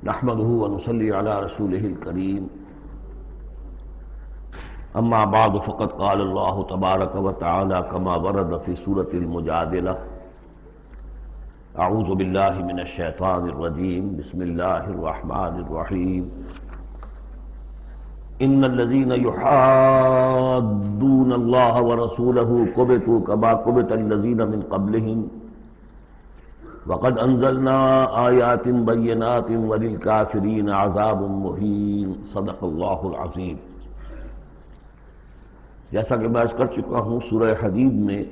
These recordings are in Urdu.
نحمده ونصلي على رسوله الكريم اما بعد فقد قال الله تبارك وتعالى كما ورد في سورة المجادلة اعوذ بالله من الشيطان الرجيم بسم الله الرحمن الرحيم ان الذين يحادون الله ورسوله كبتوا كما كبت الذين من قبلهم وقد انزلنا آیات بینات وللکافرین عذاب مہین صدق اللہ العظیم۔ جیسا کہ میں عرض کر چکا ہوں، سورہ حدید میں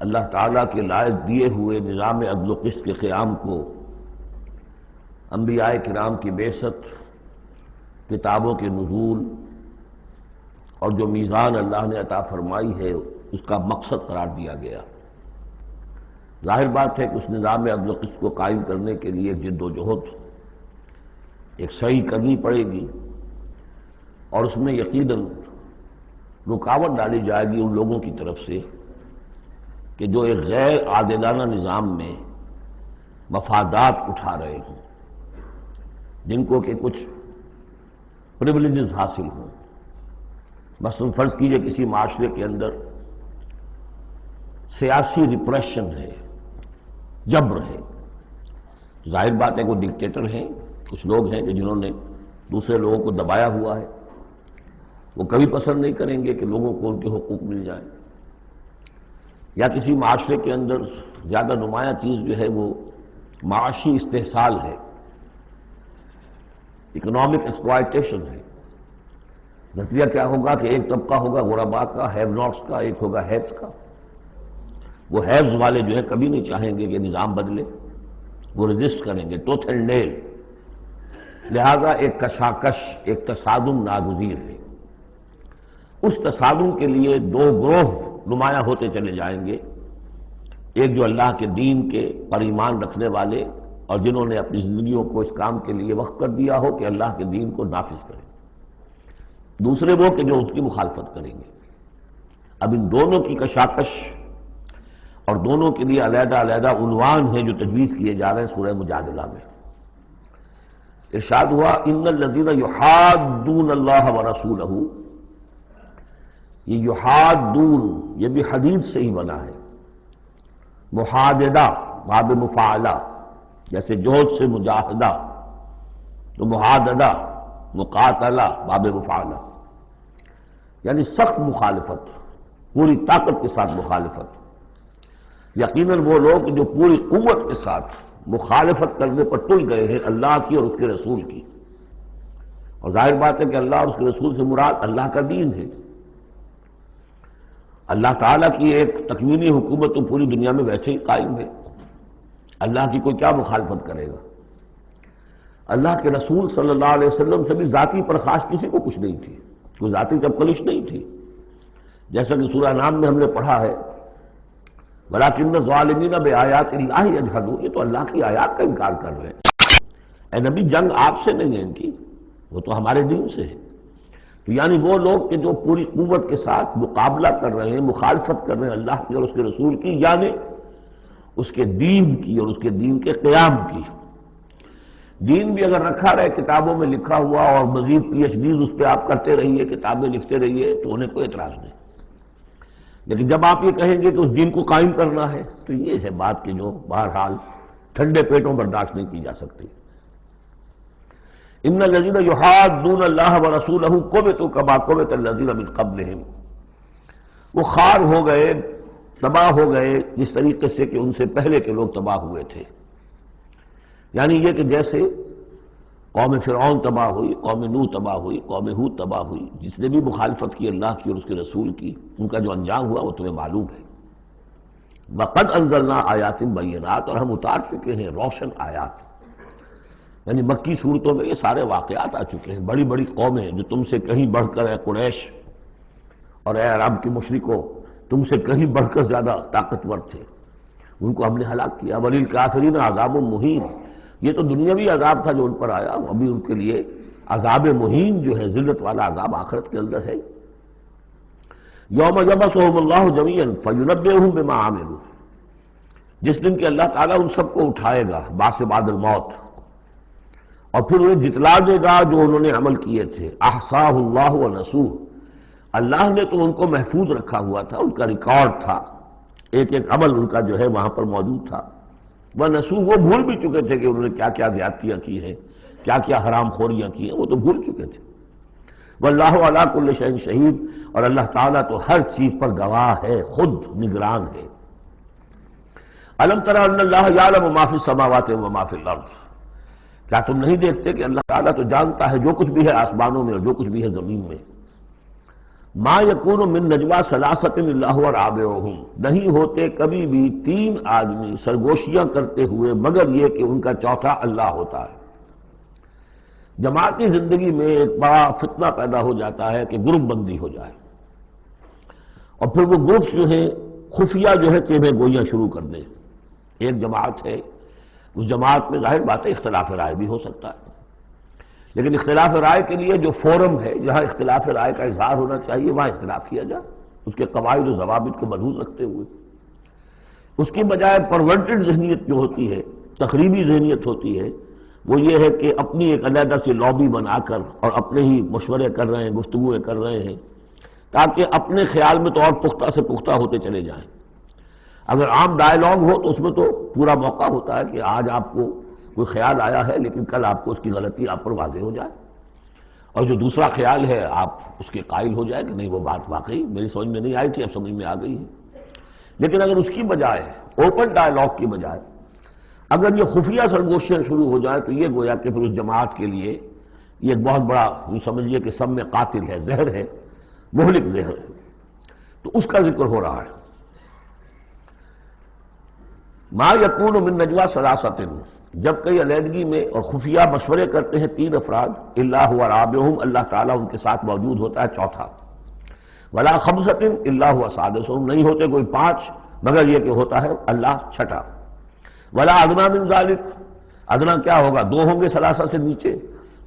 اللہ تعالیٰ کے لائق دیے ہوئے نظام عدل و قسط کے قیام کو، انبیاء کرام کی بعثت، کتابوں کے نزول اور جو میزان اللہ نے عطا فرمائی ہے اس کا مقصد قرار دیا گیا۔ ظاہر بات ہے کہ اس نظام عدل و قسط کو قائم کرنے کے لیے ایک جد و جہد، ایک سعی کرنی پڑے گی، اور اس میں یقیناً رکاوٹ ڈالی جائے گی ان لوگوں کی طرف سے کہ جو ایک غیر عادلانہ نظام میں مفادات اٹھا رہے ہوں، جن کو کہ کچھ پریولیجز حاصل ہوں۔ مثلا فرض کیجئے کسی معاشرے کے اندر سیاسی ریپریشن ہے، جبر ہے، ظاہر بات ہے کہ وہ ڈکٹیٹر ہیں، کچھ لوگ ہیں کہ جنہوں نے دوسرے لوگوں کو دبایا ہوا ہے، وہ کبھی پسند نہیں کریں گے کہ لوگوں کو ان کے حقوق مل جائیں۔ یا کسی معاشرے کے اندر زیادہ نمایاں چیز جو ہے وہ معاشی استحصال ہے، اکنامک ایکسپلائٹیشن ہے۔ نتیجہ کیا ہوگا کہ ایک طبقہ ہوگا غرباء کا، ہیو ناٹس کا، ایک ہوگا ہیوز کا۔ وہ ہیوز والے جو ہے کبھی نہیں چاہیں گے کہ نظام بدلے، وہ رجسٹ کریں گے ٹوتھ اینڈ نیل۔ لہذا ایک کشاکش، ایک تصادم ناگزیر ہے۔ اس تصادم کے لیے دو گروہ نمایاں ہوتے چلے جائیں گے، ایک جو اللہ کے دین کے پر ایمان رکھنے والے اور جنہوں نے اپنی زندگیوں کو اس کام کے لیے وقف کر دیا ہو کہ اللہ کے دین کو نافذ کریں، دوسرے وہ کہ جو اس کی مخالفت کریں گے۔ اب ان دونوں کی کشاکش اور دونوں کے لیے علیحدہ علیحدہ عنوان ہیں جو تجویز کیے جا رہے ہیں سورہ مجادلہ میں۔ ارشاد ہوا ان الذین یحادون اللہ ورسولہ، یہ یحادون یہ بھی حدید سے ہی بنا ہے، محاددہ باب مفاعلہ، جیسے جہد سے مجاہدہ تو محاددہ مقاتلہ باب مفاعلہ، یعنی سخت مخالفت، پوری طاقت کے ساتھ مخالفت۔ یقیناً وہ لوگ جو پوری قوت کے ساتھ مخالفت کرنے پر تل گئے ہیں اللہ کی اور اس کے رسول کی، اور ظاہر بات ہے کہ اللہ اور اس کے رسول سے مراد اللہ کا دین ہے۔ اللہ تعالیٰ کی ایک تکوینی حکومت تو پوری دنیا میں ویسے ہی قائم ہے، اللہ کی کوئی کیا مخالفت کرے گا؟ اللہ کے رسول صلی اللہ علیہ وسلم سے بھی ذاتی پرخاش کسی کو کچھ نہیں تھی، کوئی ذاتی چپکلش نہیں تھی، جیسا کہ سورہ نام میں ہم نے پڑھا ہے وَلَٰكِنَّ الظَّالِمِينَ بِآيَاتِ اللَّهِ يَجْحَدُونَ، یہ تو اللہ کی آیات کا انکار کر رہے ہیں۔ اے نبی جنگ آپ سے نہیں ہے ان کی، وہ تو ہمارے دین سے ہے۔ تو یعنی وہ لوگ کہ جو پوری قوت کے ساتھ مقابلہ کر رہے ہیں، مخالفت کر رہے ہیں اللہ کی اور اس کے رسول کی، یعنی اس کے دین کی اور اس کے دین کے قیام کی۔ دین بھی اگر رکھا رہے کتابوں میں لکھا ہوا اور مزید پی ایچ ڈیز اس پہ آپ کرتے رہیے، کتابیں لکھتے رہیے، تو انہیں کوئی اعتراض نہیں۔ لیکن جب آپ یہ کہیں گے کہ اس دین کو قائم کرنا ہے، تو یہ ہے بات کہ جو بہرحال ٹھنڈے پیٹوں برداشت نہیں کی جا سکتی۔ ان الذین یحادون اللہ ورسولہ کبتوا کما کبت الذین من قبلہم، وہ خوار ہو گئے، تباہ ہو گئے جس طریقے سے کہ ان سے پہلے کے لوگ تباہ ہوئے تھے۔ یعنی یہ کہ جیسے قوم فرعون تباہ ہوئی، قوم نوح تباہ ہوئی، قوم ہود تباہ ہوئی، جس نے بھی مخالفت کی اللہ کی اور اس کے رسول کی، ان کا جو انجام ہوا وہ تمہیں معلوم ہے۔ وَقَدْ أَنزَلْنَا آیَاتٍ بَيِّنَاتٍ، اور ہم اتار چکے ہیں روشن آیات، یعنی مکی صورتوں میں یہ سارے واقعات آ چکے ہیں۔ بڑی بڑی قومیں جو تم سے کہیں بڑھ کر، اے قریش اور اے عرب کے مشرکوں، تم سے کہیں بڑھ کر زیادہ طاقتور تھے، ان کو ہم نے ہلاک کیا۔ وَلِلْكَافِرِينَ عَذَابٌ مُّهِينٌ، یہ تو دنیاوی عذاب تھا جو ان پر آیا، ابھی ان کے لیے عذاب مہین جو ہے ذلت والا عذاب آخرت کے اندر ہے۔ یوم یبعثہم اللہ جمیعا فینبئہم بما عملوا، جس دن کہ اللہ تعالیٰ ان سب کو اٹھائے گا بعث بعد الموت، اور پھر انہیں جتلا دے گا جو انہوں نے عمل کیے تھے. احصاہ اللہ ونسوہ، اللہ نے تو ان کو محفوظ رکھا ہوا تھا، ان کا ریکارڈ تھا، ایک ایک عمل ان کا جو ہے وہاں پر موجود تھا. ونسوہ، وہ بھول بھی چکے تھے کہ انہوں نے کیا کیا زیادتیاں کی ہیں، کیا کیا حرام خوریاں کی ہیں، وہ تو بھول چکے تھے. واللہ علی کل شیء شہید، اور اللہ تعالیٰ تو ہر چیز پر گواہ ہے، خود نگران ہے. الم تر ان اللہ یعلم ما فی السماوات و ما فی الارض، کیا تم نہیں دیکھتے کہ اللہ تعالیٰ تو جانتا ہے جو کچھ بھی ہے آسمانوں میں اور جو کچھ بھی ہے زمین میں. ما یکون من نجوا ثلاثۃ الا هو رابعهم، نہیں ہوتے کبھی بھی تین آدمی سرگوشیاں کرتے ہوئے مگر یہ کہ ان کا چوتھا اللہ ہوتا ہے. جماعتی زندگی میں ایک بڑا فتنہ پیدا ہو جاتا ہے کہ گروپ بندی ہو جائے، اور پھر وہ گروپس جو ہیں خفیہ جو ہے چیبے گوئیاں شروع کر دیں. ایک جماعت ہے، اس جماعت میں ظاہر بات ہے اختلاف رائے بھی ہو سکتا ہے، لیکن اختلاف رائے کے لیے جو فورم ہے جہاں اختلاف رائے کا اظہار ہونا چاہیے وہاں اختلاف کیا جائے، اس کے قواعد و ضوابط کو ملحوظ رکھتے ہوئے. اس کی بجائے پرورٹڈ ذہنیت جو ہوتی ہے، تخریبی ذہنیت ہوتی ہے، وہ یہ ہے کہ اپنی ایک علیحدہ سی لابی بنا کر اور اپنے ہی مشورے کر رہے ہیں، گفتگویں کر رہے ہیں، تاکہ اپنے خیال میں تو اور پختہ سے پختہ ہوتے چلے جائیں. اگر عام ڈائیلاگ ہو تو اس میں تو پورا موقع ہوتا ہے کہ آج آپ کو کوئی خیال آیا ہے لیکن کل آپ کو اس کی غلطی آپ پر واضح ہو جائے، اور جو دوسرا خیال ہے آپ اس کے قائل ہو جائے کہ نہیں وہ بات واقعی میری سمجھ میں نہیں آئی تھی، اب سمجھ میں آ گئی ہے. لیکن اگر اس کی بجائے اوپن ڈائیلاگ کی بجائے اگر یہ خفیہ سرگوشیاں شروع ہو جائیں تو یہ گویا کہ پھر اس جماعت کے لیے یہ ایک بہت بڑا سمجھیے کہ سم میں قاتل ہے، زہر ہے، مہلک زہر ہے. تو اس کا ذکر ہو رہا ہے. ما یکون من نجوا ثلاثۃ، جب کئی علیحدگی میں اور خفیہ مشورے کرتے ہیں تین افراد، الا هو رابعهم، اللہ تعالیٰ ان کے ساتھ موجود ہوتا ہے چوتھا. ولا خمسۃ الا هو سادسهم، نہیں ہوتے کوئی پانچ مگر یہ کہ ہوتا ہے اللہ چھٹا. ولا ادنی من ذلک، ادنا کیا ہوگا، دو ہوں گے ثلاثہ سے نیچے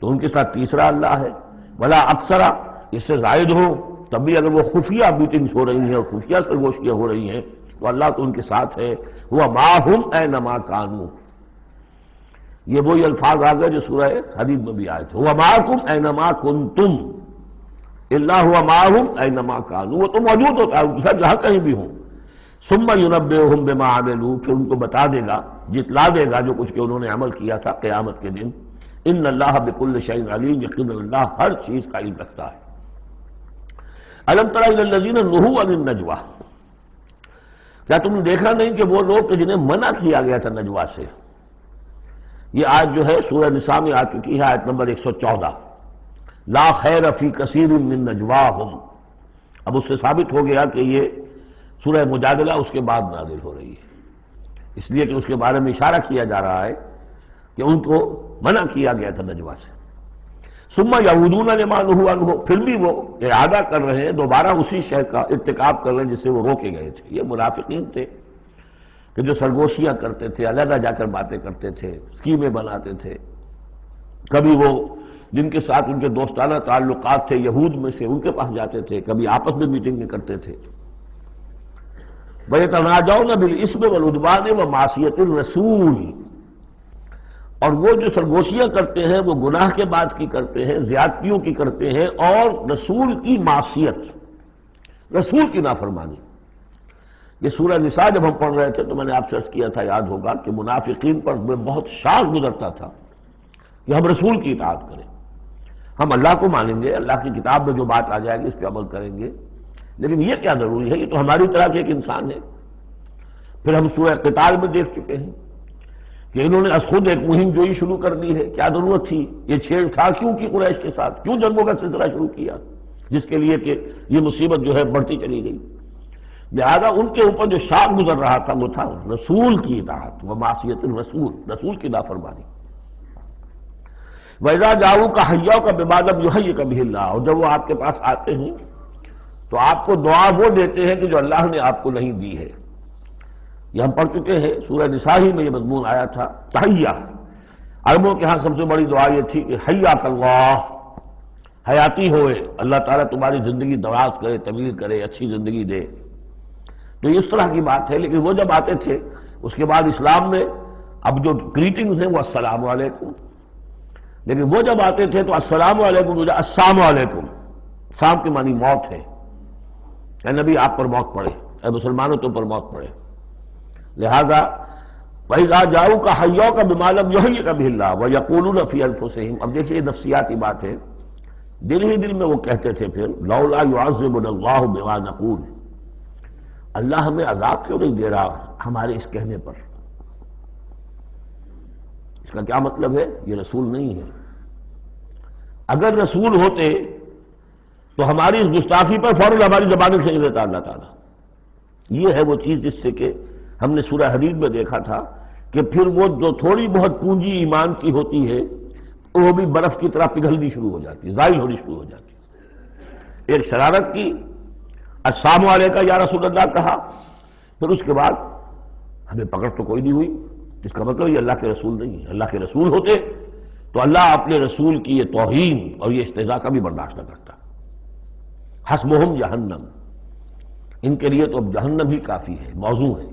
تو ان کے ساتھ تیسرا اللہ ہے. ولا اکثر، اس سے زائد ہو تب بھی اگر وہ خفیہ میٹنگز ہو رہی ہیں اور خفیہ سرگوشیاں ہو رہی ہیں تو اللہ تو ان کے ساتھ ہے. ہوا معہم اینما کانوا، یہ وہی الفاظ آ گئے جو سورہ حدید میں بھی آئے تھے. ہوا معکم اینما کنتم الا ہوا معہم اینما کانوا، وہ تو موجود ہوتا ہے ان کے ساتھ جہاں کہیں بھی ہوں. ثم ینبئہم بما عملوا، پھر ان کو بتا دے گا، جتلا دے گا جو کچھ کہ انہوں نے عمل کیا تھا قیامت کے دن. ان اللہ بکل شیء علیم، یقینا اللہ ہر چیز کا علم رکھتا ہے. الم تر الی الذین نہوا عن النجوی، کیا تم نے دیکھا نہیں کہ وہ لوگ کہ جنہیں منع کیا گیا تھا نجوا سے. یہ آیت جو ہے سورہ نساء میں آ چکی ہے، آیت نمبر 114. لا خیر فی کثیر من نجواہم، اب اس سے ثابت ہو گیا کہ یہ سورہ مجادلہ اس کے بعد نازل ہو رہی ہے، اس لیے کہ اس کے بارے میں اشارہ کیا جا رہا ہے کہ ان کو منع کیا گیا تھا نجوا سے. ثم یعودون لما نہوا عنہ، پھر بھی وہ اعادہ کر رہے ہیں، دوبارہ اسی شے کا ارتکاب کر رہے ہیں جس سے وہ روکے گئے تھے. یہ منافقین تھے کہ جو سرگوشیاں کرتے تھے، علیحدہ جا کر باتیں کرتے تھے، اسکیمیں بناتے تھے. کبھی وہ جن کے ساتھ ان کے دوستانہ تعلقات تھے یہود میں سے ان کے پاس جاتے تھے، کبھی آپس میں میٹنگیں کرتے تھے. وَيَتَنَاجَوْنَ بِالْإِثْمِ وَالْعُدْوَانِ وَمَعْصِيَتِ الرَّسُولِ، اور وہ جو سرگوشیاں کرتے ہیں وہ گناہ کے بعد کی کرتے ہیں، زیادتیوں کی کرتے ہیں، اور رسول کی معصیت، رسول کی نافرمانی. یہ سورہ نساء جب ہم پڑھ رہے تھے تو میں نے آپ سے عرض کیا تھا، یاد ہوگا کہ منافقین پر بہت شاذ گزرتا تھا کہ ہم رسول کی اطاعت کریں، ہم اللہ کو مانیں گے، اللہ کی کتاب میں جو بات آ جائے گی اس پہ عمل کریں گے، لیکن یہ کیا ضروری ہے، یہ تو ہماری طرح کے ایک انسان ہے. پھر ہم سورہ قتال میں دیکھ چکے ہیں کہ انہوں نے از خود ایک مہم جوئی شروع کر دی ہے. کیا ضرورت تھی، یہ چھیڑ چھاڑ کیوں کی قریش کے ساتھ، کیوں جنگوں کا سلسلہ شروع کیا جس کے لیے کہ یہ مصیبت جو ہے بڑھتی چلی گئی. لہذا ان کے اوپر جو شاق گزر رہا تھا وہ تھا رسول کی اطاعت و معصیت الرسول، رسول کی نافرمانی. وَإِذَا جَاءُوكَ حَيَّوْكَ بِمَا لَمْ يُحَيِّكَ بِهِ اللَّهُ، اور جب وہ آپ کے پاس آتے ہیں تو آپ کو دعا وہ دیتے ہیں کہ جو اللہ نے آپ کو نہیں دی ہے. یہ ہم پڑھ چکے ہیں، سورہ نساء ہی میں یہ مضمون آیا تھا. تحیہ، عربوں کے ہاں سب سے بڑی دعا یہ تھی کہ حیاک اللہ، حیاتی ہوئے، اللہ تعالیٰ تمہاری زندگی دراز کرے، طویل کرے، اچھی زندگی دے. تو اس طرح کی بات ہے. لیکن وہ جب آتے تھے اس کے بعد اسلام میں اب جو گریٹنگز ہیں وہ السلام علیکم، لیکن وہ جب آتے تھے تو السلام علیکم، السلام علیکم، سام کے معنی موت ہے، اے نبی آپ پر موت پڑے، اے مسلمانوں تم پر موت پڑے۔ لہذا وَإِذَا جَاءُوكَ حَيَّوْكَ بِمَا لَمْ يُحْيِكَ بِهِ اللَّهُ وَيَقُولُونَ فِي أَنفُسِهِمْ۔ اب دیکھیے نفسیاتی بات ہے، دل ہی دل میں وہ کہتے تھے پھر لولا يعذبنا الله بما نقول، اللہ ہمیں عذاب کیوں نہیں دے رہا ہمارے اس کہنے پر۔ اس کا کیا مطلب ہے؟ یہ رسول نہیں ہے۔ اگر رسول ہوتے تو ہماری اس گستاخی پر فوراً ہماری زبانیں کھینچ لیتا اللہ تعالیٰ۔ یہ ہے وہ چیز جس سے کہ ہم نے سورہ حدید میں دیکھا تھا کہ پھر وہ جو تھوڑی بہت پونجی ایمان کی ہوتی ہے وہ بھی برف کی طرح پگھلنی شروع ہو جاتی، زائل ہونی شروع ہو جاتی۔ ایک شرارت کی، السلام علیکم یا رسول اللہ کہا، پھر اس کے بعد ہمیں پکڑ تو کوئی نہیں ہوئی۔ اس کا مطلب یہ اللہ کے رسول نہیں ہے۔ اللہ کے رسول ہوتے تو اللہ اپنے رسول کی یہ توہین اور یہ استہزاء کا بھی برداشت نہ کرتا۔ حسبہم جہنم، ان کے لیے تو اب جہنم ہی کافی ہے، موضوع ہے۔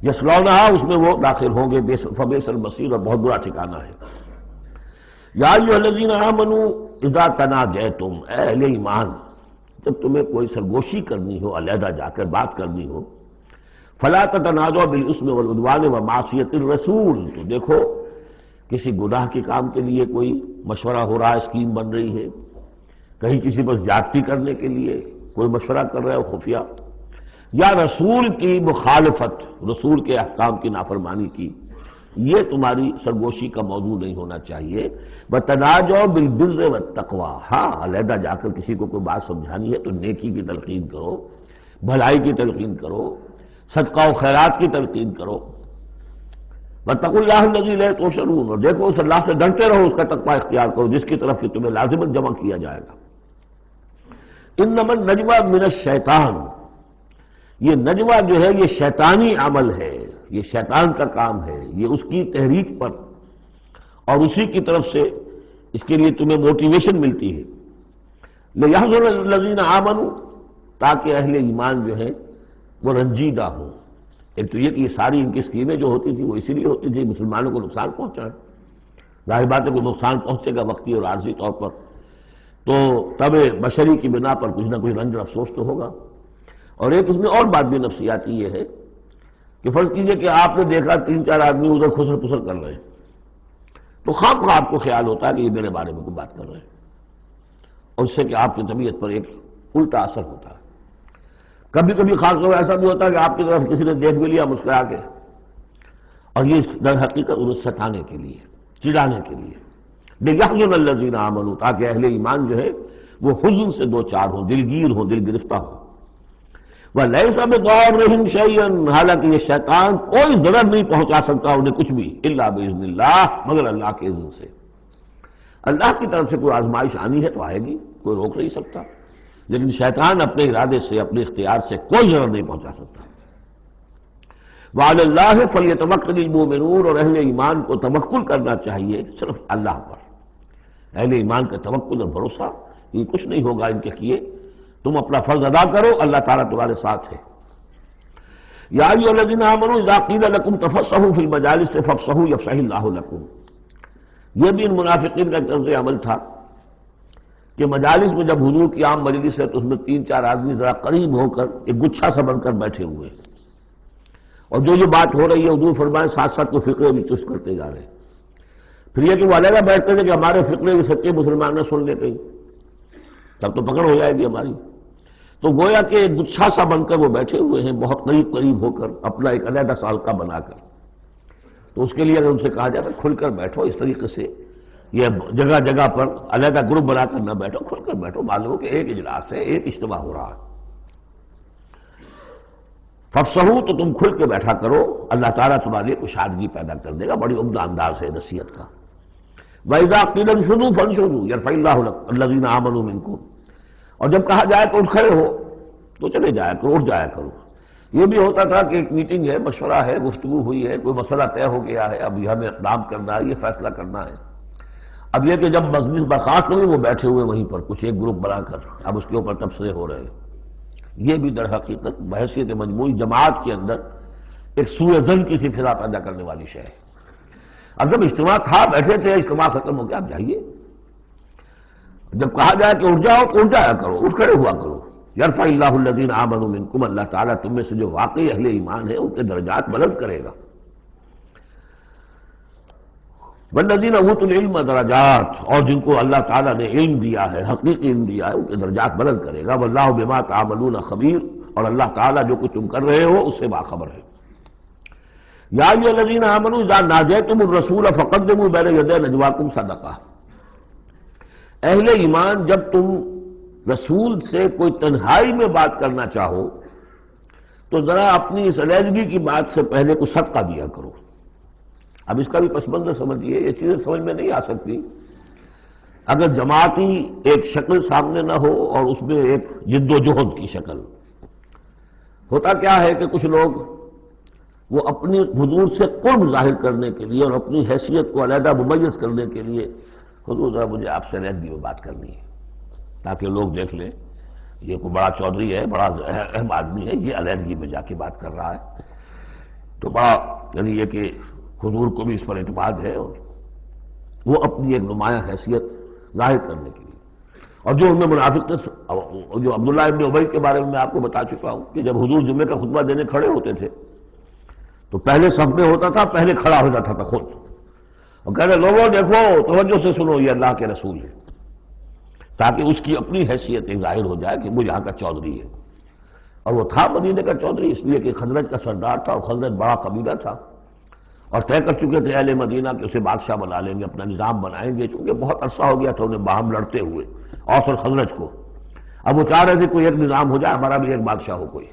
یصلونہا، اس میں وہ داخل ہوں گے، فبئس المصیر، اور بہت برا ٹھکانہ ہے۔ یا ایھا الذین آمنوا اذا تناجیتم، اے اہل ایمان جب تمہیں کوئی سرگوشی کرنی ہو، علیحدہ جا کر بات کرنی ہو، فلا تتناجوا بالاسم والعدوان ومعصیۃ الرسول، تو دیکھو کسی گناہ کے کام کے لیے کوئی مشورہ ہو رہا ہے، اسکیم بن رہی ہے، کہیں کسی پر زیادتی کرنے کے لیے کوئی مشورہ کر رہا ہے خفیہ، یا رسول کی مخالفت، رسول کے احکام کی نافرمانی کی، یہ تمہاری سرگوشی کا موضوع نہیں ہونا چاہیے۔ وَتَنَاجَوْا بِالْبِرِّ وَالتَّقْوَىٰ، ہاں علیحدہ جا کر کسی کو کوئی بات سمجھانی ہے تو نیکی کی تلقین کرو، بھلائی کی تلقین کرو، صدقہ و خیرات کی تلقین کرو۔ وَاتَّقُوا اللَّهَ الَّذِي إِلَيْهِ تُحْشَرُونَ، اور دیکھو اس اللہ سے ڈرتے رہو، اس کا تقوی اختیار کرو جس کی طرف کہ تمہیں لازماً جمع کیا جائے گا۔ انما النجوى من الشیطان، یہ نجوہ جو ہے یہ شیطانی عمل ہے، یہ شیطان کا کام ہے، یہ اس کی تحریک پر اور اسی کی طرف سے اس کے لیے تمہیں موٹیویشن ملتی ہے۔ لِيَحْزُنَ الَّذِينَ آمَنُوا، تاکہ اہل ایمان جو ہیں وہ رنجیدہ ہوں۔ ایک تو یہ کہ یہ ساری ان کی اسکیمیں جو ہوتی تھی وہ اسی لیے ہوتی تھی مسلمانوں کو نقصان پہنچائیں، ظاہر بات ہے کہ نقصان پہنچے گا وقتی اور عارضی طور پر، تو طبع بشری کی بنا پر کچھ نہ کچھ رنج اور افسوس تو ہوگا۔ اور ایک اس میں اور بات بھی نفسیاتی یہ ہے کہ فرض کیجئے کہ آپ نے دیکھا 3-4 آدمی ادھر خسر پسر کر رہے ہیں، تو خام خواہ آپ کو خیال ہوتا ہے کہ یہ میرے بارے میں کوئی بات کر رہے ہیں، اور اس سے کہ آپ کی طبیعت پر ایک الٹا اثر ہوتا ہے۔ کبھی کبھی خاص طور پر ایسا بھی ہوتا ہے کہ آپ کی طرف کسی نے دیکھ بھی لیا مسکرا کے، اور یہ در حقیقت انہیں ستانے کے لیے، چڑھانے کے لیے۔ لِيَحْزُنَ الَّذِينَ آمَنُوا، تاکہ اہل ایمان جو ہے وہ حزن سے دوچار ہوں، دلگیر ہوں، دل گرفتہ ہوں۔ وَلَيْسَ بِضَارِّهِمْ شَيْئًا، حالانکہ یہ شیطان کوئی ضرر نہیں پہنچا سکتا انہیں کچھ بھی، إِلَّا بِإِذْنِ اللَّهِ، مگر اللہ کے اذن سے۔ اللہ کی طرف سے کوئی آزمائش آنی ہے تو آئے گی، کوئی روک نہیں سکتا، لیکن شیطان اپنے ارادے سے، اپنے اختیار سے کوئی ضرر نہیں پہنچا سکتا۔ وَعَلَى اللَّهِ فَلْيَتَوَكَّلِ الْمُؤْمِنُونَ، اور اہل ایمان کو توکل کرنا چاہیے صرف اللہ پر۔ اہل ایمان کا توکل اور بھروسہ، یہ کچھ نہیں ہوگا ان کے کیے، تم اپنا فرض ادا کرو، اللہ تعالیٰ تمہارے ساتھ ہے۔ یا ایھا الذین آمنوا اذا قیل لکم تفصحوا فی المجالس فافصحوا یفصح اللہ لکم، یہ بھی ان منافقین کا طرز عمل تھا کہ مجالس میں جب حضور کی عام مجلس ہے تو اس میں 3-4 آدمی ذرا قریب ہو کر ایک گچھا سا بن کر بیٹھے ہوئے ہیں، اور جو بات ہو رہی ہے حضور فرمائے ساتھ ساتھ کو فقرے بھی چست کرتے جا رہے ہیں۔ پھر یہ کہ وہ علیحدہ بیٹھتے تھے کہ ہمارے فقرے کے سچے مسلمان نہ سن لے کہیں، تب تو پکڑ ہو جائے گی ہماری۔ تو گویا کہ ایک گچھا سا بن کر وہ بیٹھے ہوئے ہیں، بہت قریب قریب ہو کر، اپنا ایک علیحدہ سالکہ بنا کر۔ تو اس کے لیے اگر ان سے کہا جائے کھل کر بیٹھو، اس طریقے سے یہ جگہ جگہ پر علیحدہ گروپ بنا کر نہ بیٹھو، کھل کر بیٹھو، معلوم ہو کہ ایک اجلاس ہے، ایک اجتماع ہو رہا ہے۔ فافصحوا، تو تم کھل کے بیٹھا کرو، اللہ تعالیٰ تمہارے لیے کشادگی پیدا کر دے گا۔ بڑی عمدہ انداز ہے نصیحت کا۔ وَإِذَا قِيلَ انشُزُوا فَانشُزُوا يَرْفَعِ اللَّهُ الَّذِينَ آمَنُوا مِنكُمْ، اور جب کہا جائے کہ اٹھ کھڑے ہو تو چلے جایا کرو، اٹھ جایا کرو۔ یہ بھی ہوتا تھا کہ ایک میٹنگ ہے، مشورہ ہے، گفتگو ہوئی ہے، کوئی مسئلہ طے ہو گیا ہے، اب یہ ہمیں اقدام کرنا ہے، یہ فیصلہ کرنا ہے۔ اب یہ کہ جب مجلس برخاست ہوئی وہ بیٹھے ہوئے وہیں پر کچھ ایک گروپ بنا کر اب اس کے اوپر تبصرے ہو رہے ہیں، یہ بھی در حقیقت بحیثیت مجموعی جماعت کے اندر ایک سوء ظن کی سی فضا پیدا کرنے والی شے ہے۔ اب جب اجتماع تھا، بیٹھے تھے، اجتماع ختم ہو گیا، اب جائیے. جب کہا جائے کہ اٹھ جاؤ تو اٹھ جایا کرو، اٹھ کھڑے ہوا کرو. یرفع اللہ الذین آمنوا منکم، اللہ تعالیٰ تم میں سے جو واقعی اہل ایمان ہے ان کے درجات بلند کرے گا. والذین اوتوا العلم درجات، اور جن کو اللہ تعالیٰ نے علم دیا ہے، حقیقی علم دیا ہے، ان کے درجات بلند کرے گا. واللہ بما تعملون خبیر، اور اللہ تعالیٰ جو کچھ تم کر رہے ہو اس سے باخبر ہے. یا ایھا الذین آمنوا اذا ناجیتم الرسول فقدموا بین یدی نجواکم صدقہ. اہل ایمان جب تم رسول سے کوئی تنہائی میں بات کرنا چاہو تو ذرا اپنی اس علیحدگی کی بات سے پہلے کو صدقہ دیا کرو. اب اس کا بھی پس منظر سمجھیے، یہ چیزیں سمجھ میں نہیں آ سکتی اگر جماعتی ایک شکل سامنے نہ ہو اور اس میں ایک جد و جہد کی شکل. ہوتا کیا ہے کہ کچھ لوگ وہ اپنی حضور سے قرب ظاہر کرنے کے لیے اور اپنی حیثیت کو علیحدہ ممیز کرنے کے لیے، حضور ذرا مجھے آپ سے علیحدگی میں بات کرنی ہے تاکہ لوگ دیکھ لیں یہ کوئی بڑا چودھری ہے، بڑا اہم آدمی ہے، یہ علیحدگی میں جا کے بات کر رہا ہے. تو بڑا یعنی یہ کہ حضور کو بھی اس پر اعتماد ہے، اور وہ اپنی ایک نمایاں حیثیت ظاہر کرنے کے لیے. اور جو ان میں منافق تھے، جو عبداللہ ابن ابی کے بارے میں آپ کو بتا چکا ہوں کہ جب حضور جمعے کا خطبہ دینے کھڑے ہوتے تھے تو پہلے صف میں ہوتا تھا، پہلے کھڑا ہو جاتا تھا خود، اور کہہ رہے لوگوں دیکھو توجہ سے سنو، یہ اللہ کے رسول ہے، تاکہ اس کی اپنی حیثیت ایک ظاہر ہو جائے کہ وہ یہاں کا چودھری ہے. اور وہ تھا مدینے کا چودھری، اس لیے کہ خزرج کا سردار تھا، اور خزرج بڑا قبیلہ تھا، اور طے کر چکے تھے اہل مدینہ کہ اسے بادشاہ بنا لیں گے، اپنا نظام بنائیں گے، چونکہ بہت عرصہ ہو گیا تھا انہیں باہم لڑتے ہوئے اوس اور خزرج کو. اب وہ چاہ رہے تھے کوئی ایک نظام ہو جائے، ہمارا بھی ایک بادشاہ ہو کوئی.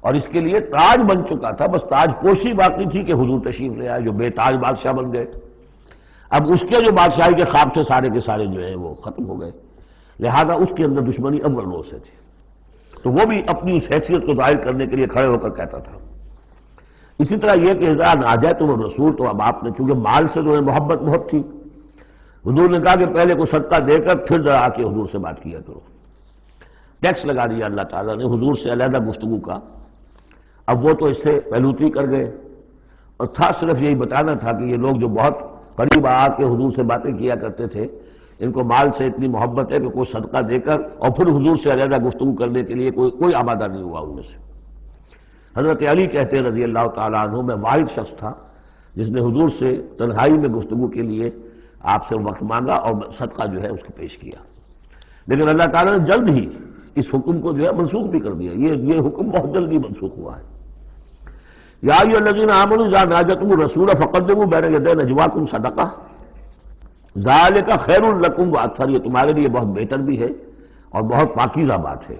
اور اس کے لیے تاج بن چکا تھا، بس تاج پوشی باقی تھی کہ حضور تشریف لے آئے جو بے تاج بادشاہ بن گئے. اب اس کے جو بادشاہی کے خواب تھے سارے کے سارے جو ہیں وہ ختم ہو گئے، لہذا اس کے اندر دشمنی اول روز سے تھی. تو وہ بھی اپنی اس حیثیت کو ظاہر کرنے کے لیے کھڑے ہو کر کہتا تھا. اسی طرح یہ کہ اذا ناجیتم الرسول، تو اب آپ نے چونکہ مال سے جو ہے محبت بہت تھی، حضور نے کہا کہ پہلے کو صدقہ دے کر پھر ذرا آ کے حضور سے بات کیا کرو. ٹیکس لگا دیا اللہ تعالیٰ نے حضور سے علیحدہ گفتگو کا. اب وہ تو اس سے پہلوتی کر گئے، اور تھا صرف یہی بتانا تھا کہ یہ لوگ جو بہت قریب آ کے حضور سے باتیں کیا کرتے تھے، ان کو مال سے اتنی محبت ہے کہ کوئی صدقہ دے کر اور پھر حضور سے علیحدہ گفتگو کرنے کے لیے کوئی آمادہ نہیں ہوا ان میں سے. حضرت علی کہتے ہیں رضی اللہ تعالیٰ عنہ، میں واحد شخص تھا جس نے حضور سے تنہائی میں گفتگو کے لیے آپ سے وقت مانگا اور صدقہ جو ہے اس کو پیش کیا. لیکن اللہ تعالیٰ نے جلد ہی اس حکم کو جو ہے منسوخ بھی کر دیا. یہ حکم بہت جلدی منسوخ ہوا ہے. یا ایھا الذین آمنوا اذا ناجیتم الرسول فقدموا بین یدی نجواکم صدقہ ذالک خیر لکم واطہر، یہ تمہارے لیے بہت بہتر بھی ہے اور بہت پاکیزہ بات ہے.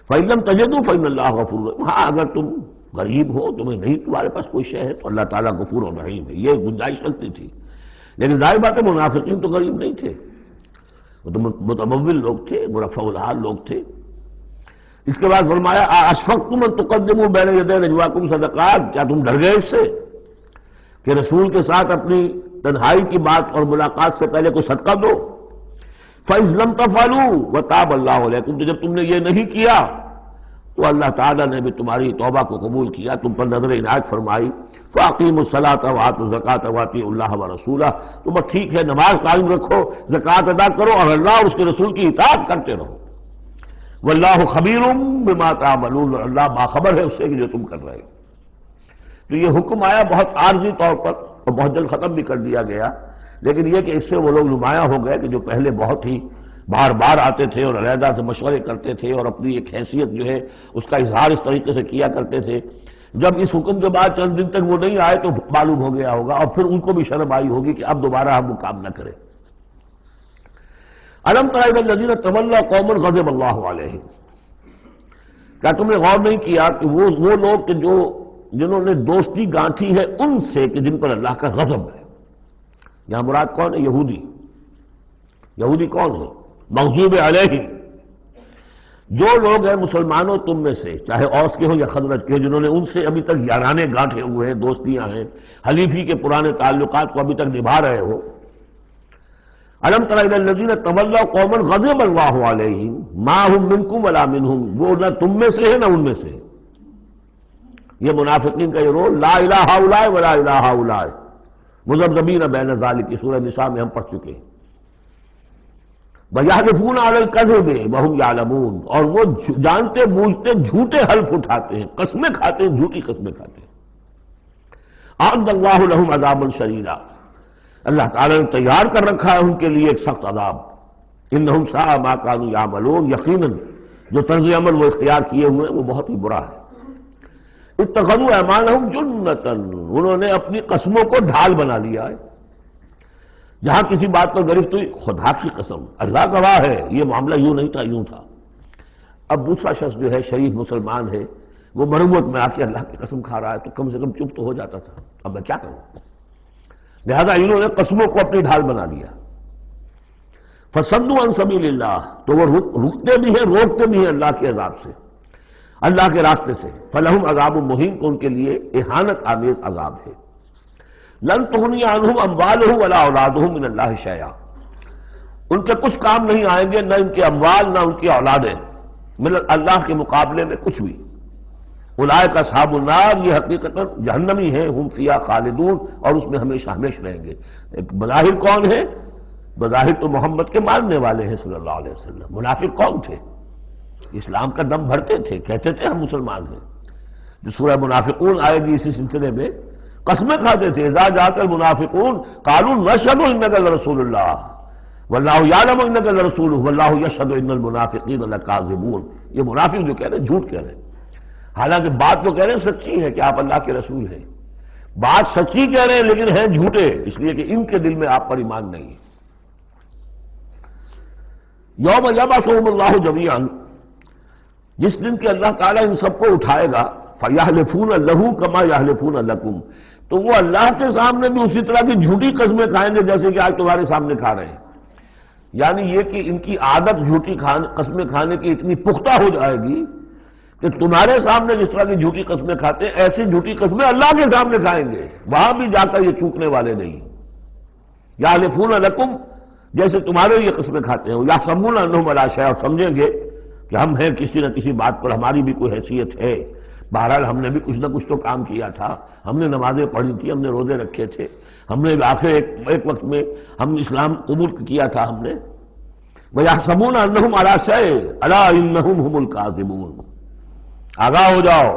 فإن لم تجدوا فإن اللہ غفور رحیم، ہاں اگر تم غریب ہو، تمہیں نہیں تمہارے پاس کوئی شے ہے تو اللہ تعالیٰ غفور و رحیم ہے. یہ گنجائش رکھتی تھی. لیکن ظاہر بات ہے منافقین تو غریب نہیں تھے، وہ تو متمول لوگ تھے، مرفع الحال لوگ تھے. اس کے بعد فرمایا اشفقتم ان تقدموا بین یدی نجواکم صدقات، کیا تم ڈر گئے اس سے کہ رسول کے ساتھ اپنی تنہائی کی بات اور ملاقات سے پہلے کوئی صدقہ دو. فَإِذْ لَمْ تَفْعَلُوا وَتَابَ اللَّهُ عَلَيْكُمْ، تو جب تم نے یہ نہیں کیا تو اللہ تعالیٰ نے بھی تمہاری توبہ کو قبول کیا، تم پر نظر عنایت فرمائی. فَأَقِیمُوا الصَّلَاةَ وَآتُوا الزَّکَاةَ وَأَطِیعُوا اللَّهَ وَرَسُولَهُ، تو بس ٹھیک ہے نماز قائم رکھو، زکوٰۃ ادا کرو اور اللہ اور اس کے رسول کی اطاعت کرتے رہو. وَاللَّهُ خَبِیرٌ بِمَا تَعْمَلُونَ، اللہ باخبر ہے اس سے کہ جو تم کر رہے ہو. تو یہ حکم آیا بہت عارضی طور پر اور بہت جلد ختم بھی کر دیا گیا. لیکن یہ کہ اس سے وہ لوگ نمایاں ہو گئے کہ جو پہلے بہت ہی بار بار آتے تھے اور علیحدہ سے مشورے کرتے تھے اور اپنی ایک حیثیت جو ہے اس کا اظہار اس طریقے سے کیا کرتے تھے، جب اس حکم کے بعد چند دن تک وہ نہیں آئے تو معلوم ہو گیا ہوگا اور پھر ان کو بھی شرم آئی ہوگی کہ اب دوبارہ ہم وہ کام نہ کریں. الم تر الی الذین تولوا قوما غضب اللہ علیہم، کیا تم نے غور نہیں کیا کہ وہ لوگ کہ جنہوں نے دوستی گانٹھی ہے ان سے کہ جن پر اللہ کا غضب ہے. یہاں مراد کون ہے؟ یہودی کون ہے؟ مغضوب علیہم، جو لوگ ہیں مسلمانوں تم میں سے، چاہے اوس کے ہوں یا خزرج کے ہوں، جنہوں نے ان سے ابھی تک یارانے گانٹھے ہوئے ہیں، دوستیاں ہیں، حلیفی کے پرانے تعلقات کو ابھی تک نبھا رہے ہو. الم تر الی الذین تولوا قوما غضب اللہ علیہم ما هم منکم ولا منہم، وہ نہ تم میں سے ہے نہ ان میں سے. یہ منافقین کا یہ رول، لا الہ ہؤلاء ولا الہ ہؤلاء، مذبذبین بین ذالک، کی سورہ نساء میں ہم پڑھ چکے ہیں۔ وَيَحْلِفُونَ عَلَى الْكَذِبِ وَهُمْ يَعْلَمُونَ، اور وہ جانتے بوجھتے جھوٹے حلف اٹھاتے ہیں، قسمیں کھاتے ہیں، جھوٹی قسمیں کھاتے ہیں۔ أَعَدَّ اللَّهُ لَهُمْ عَذَابًا شَدِيدًا، اللہ تعالیٰ نے تیار کر رکھا ہے ان کے لیے ایک سخت عذاب۔ إِنَّهُمْ سَاءَ مَا كَانُوا يَعْمَلُونَ، یقیناً جو طرز عمل وہ اختیار کیے ہوئے ہیں وہ بہت ہی برا ہے۔ اتخذوا أيمانهم جنة، انہوں نے اپنی قسموں کو ڈھال بنا لیا ہے۔ جہاں کسی بات پر گرفت ہوئی، خدا کی قسم، اللہ گواہ ہے یہ معاملہ یوں نہیں تھا، یوں تھا۔ اب دوسرا شخص جو ہے شریف مسلمان ہے، وہ مروت میں آ کے اللہ کی قسم کھا رہا ہے تو کم سے کم چپ تو ہو جاتا تھا، اب میں کیا کروں؟ لہذا انہوں نے قسموں کو اپنی ڈھال بنا لیا۔ فصدوا عن سبیل اللہ، تو وہ رکتے بھی ہیں، روکتے بھی ہیں اللہ کے عذاب سے، اللہ کے راستے سے۔ فلہم عذاب مہین، تو ان کے لیے اہانت آمیز عذاب ہے۔ لن تغنی عنہم اموالہم ولا اولادہم من اللہ شیئا، ان کے کچھ کام نہیں آئیں گے، نہ ان کے اموال نہ ان کی اولادیں، من اللہ کے مقابلے میں کچھ بھی۔ اولئک اصحاب النار، یہ حقیقتاً جہنمی ہیں، ہم فیہا خالدون، اور اس میں ہمیشہ ہمیشہ رہیں گے۔ ایک بظاہر کون ہے؟ بظاہر تو محمد کے ماننے والے ہیں صلی اللہ علیہ وسلم۔ منافق کون تھے؟ اسلام کا دم بھرتے تھے، کہتے تھے ہم مسلمان ہیں۔ جو سورہ منافقون آئے گی اسی سلسلے میں، قسمیں کھاتے تھے، اذا جاءک المنافقون قالوا نشهد انک لرسول اللہ واللہ یعلم انک لرسولہ واللہ یشہد ان المنافقین لکاذبون۔ یہ منافق جو کہہ رہے ہیں جھوٹ کہہ رہے ہیں، حالانکہ بات تو کہہ رہے ہیں سچی ہے کہ آپ اللہ کے رسول ہیں، بات سچی کہہ رہے ہیں لیکن ہیں جھوٹے، اس لیے کہ ان کے دل میں آپ پر ایمان نہیں ہے۔ یوم یبعثہم اللہ جمیعا، جس دن کہ اللہ تعالیٰ ان سب کو اٹھائے گا، فَيَحْلِفُونَ لَهُ كَمَا يَحْلِفُونَ لَكُمْ، تو وہ اللہ کے سامنے بھی اسی طرح کی جھوٹی قسمیں کھائیں گے جیسے کہ آج تمہارے سامنے کھا رہے ہیں۔ یعنی یہ کہ ان کی عادت جھوٹی قسمیں کھانے کی اتنی پختہ ہو جائے گی کہ تمہارے سامنے جس طرح کی جھوٹی قسمیں کھاتے ہیں، ایسی جھوٹی قسمیں اللہ کے سامنے کھائیں گے، وہاں بھی جا کر یہ چوکنے والے نہیں۔ یحلفون لکم، جیسے تمہارے یہ قسمیں کھاتے ہیں، یحسبون انہم علی شیء، سمجھیں گے کہ ہم ہیں کسی نہ کسی بات پر، ہماری بھی کوئی حیثیت ہے، بہرحال ہم نے بھی کچھ نہ کچھ تو کام کیا تھا، ہم نے نمازیں پڑھی تھی، ہم نے روزے رکھے تھے، ہم نے آخر ایک وقت میں ہم اسلام قبول کیا تھا ہم نے۔ وَيَحْسَبُونَ أَنَّهُمْ عَلَىٰ شَيْءٍ أَلَا إِنَّهُمْ هُمُ الْكَاذِبُونَ، آگاہ ہو جاؤ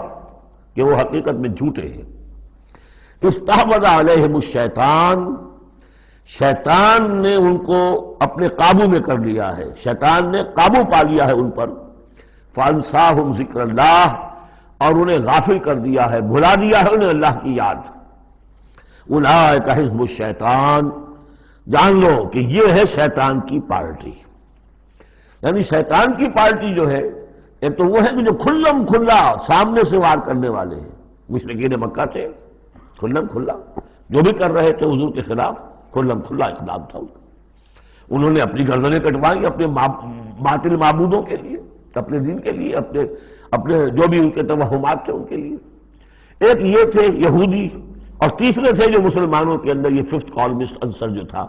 کہ وہ حقیقت میں جھوٹے ہیں۔ استحوذ علیہم الشیطان، شیطان نے ان کو اپنے قابو میں کر لیا ہے، شیطان نے قابو پا لیا ہے ان پر۔ فانساہم ذکر اللہ، اور انہیں غافل کر دیا ہے، بھلا دیا ہے انہیں اللہ کی یاد۔ اولئک حزب الشیطان، جان لو کہ یہ ہے شیطان کی پارٹی۔ یعنی شیطان کی پارٹی جو ہے، ایک تو وہ ہے کہ جو کھلم کھلا سامنے سے وار کرنے والے ہیں، مشرکین مکہ تھے، کھلم کھلا جو بھی کر رہے تھے حضور کے خلاف، کھلم کھلا اقدام تھا ان کا۔ انہوں نے اپنی گردنیں کٹوائی اپنے باطل معبودوں کے لیے، اپنے دین کے لیے، اپنے جو بھی ان کے توہمات تھے ان کے لیے۔ ایک یہ تھے یہودی، اور تیسرے تھے جو مسلمانوں کے اندر یہ ففتھ کالمسٹ عنصر جو تھا،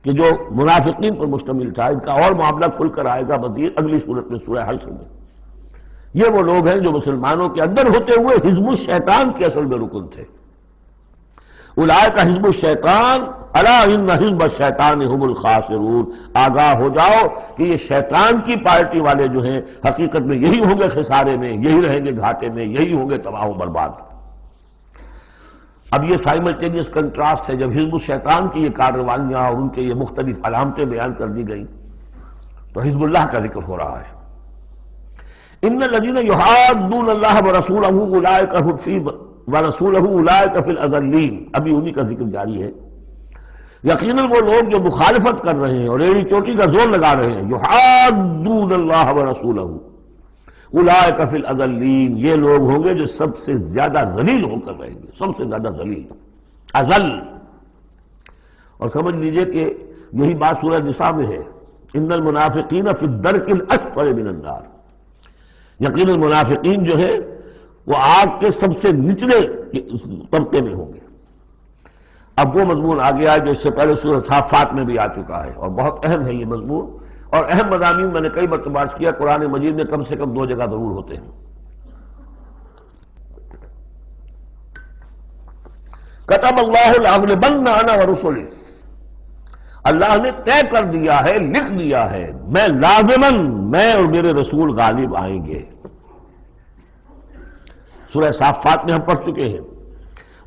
کہ جو منافقین پر مشتمل تھا۔ ان کا اور معاملہ کھل کر آئے گا مزید اگلی صورت میں، سورہ حشر میں۔ یہ وہ لوگ ہیں جو مسلمانوں کے اندر ہوتے ہوئے حزب الشیطان کے اصل میں رکن تھے۔ اولئک حزب الشیطان الا ان حزب الشیطان هم الخاسرون، آگاہ ہو جاؤ کہ یہ شیطان کی پارٹی والے جو ہیں حقیقت میں یہی ہوں گے خسارے میں، یہی رہیں گے گھاٹے میں، یہی ہوں گے تباہ و برباد۔ اب یہ سائملٹینیس کنٹراسٹ ہے، جب حزب الشیطان کی یہ کارروائیاں اور ان کے یہ مختلف علامتیں بیان کر دی گئی تو حزب اللہ کا ذکر ہو رہا ہے۔ ان الذین یحادون اللہ ورسولہ اولئک فی ورسولہ اولئک فی الاذلین، ابھی انہی کا ذکر جاری ہے۔ یقیناً وہ لوگ جو مخالفت کر رہے ہیں اور ایڑی چوٹی کا زور لگا رہے ہیں، یحادون اللہ ورسولہ اولئک فی الاذلین، یہ لوگ ہوں گے جو سب سے زیادہ ذلیل ہو کر رہیں گے، سب سے زیادہ ذلیل، اذل۔ اور سمجھ لیجئے کہ یہی بات سورہ نساء میں ہے، ان المنافقین فی الدرک الاسفل من النار، یقیناً منافقین جو ہے وہ آگ کے سب سے نچلے طبقے میں ہوں گے۔ اب وہ مضمون آ گیا ہے جو اس سے پہلے سورہ صافات میں بھی آ چکا ہے، اور بہت اہم ہے یہ مضمون، اور اہم مضامین میں نے کئی مرتبہ عرض کیا قرآن مجید میں کم سے کم 2 جگہ ضرور ہوتے ہیں۔ کتب اللہ لأغلبن انا ورسلی، اللہ نے طے کر دیا ہے، لکھ دیا ہے، میں لازماً میں اور میرے رسول غالب آئیں گے۔ سورہ صافات میں ہم پڑھ چکے ہیں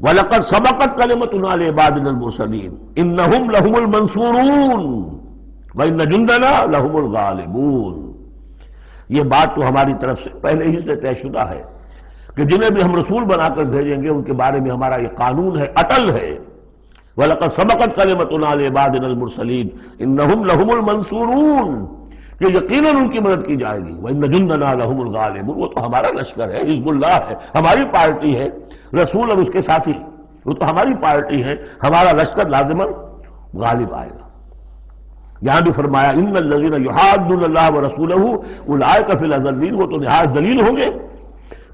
وَلَقَدْ سَبَقَتْ كَلِمَتُنَا لِعِبَادِنَا الْمُرْسَلِينَ إِنَّهُمْ لَهُمُ الْمَنْصُورُونَ وَإِنَّ جُنْدَنَا لَهُمُ الْغَالِبُونَ۔ یہ بات تو ہماری طرف سے پہلے ہی سے طے شدہ ہے کہ جنہیں بھی ہم رسول بنا کر بھیجیں گے ان کے بارے میں ہمارا یہ قانون ہے، اٹل ہے۔ وَلَقَدْ سَبَقَتْ كَلِمَتُنَا لِعِبَادِنَا الْمُرْسَلِينَ إِنَّهُمْ لَهُمُ الْمَنْصُورُونَ، کہ یقیناً ان کی مدد کی جائے گی۔ وَإِنَّ جُنْدَنَا لَهُمُ الْغَالِبُونَ، وہ تو ہمارا لشکر ہے، حزب اللہ ہے، ہماری پارٹی ہے، رسول اور اس کے ساتھی وہ تو ہماری پارٹی ہے، ہمارا لشکر لازماً غالب آئے گا۔ یہاں بھی فرمایا ان الذین یحادون اللہ ورسولہ اولئک فی الاذلین، وہ تو نہایت ذلیل ہوں گے۔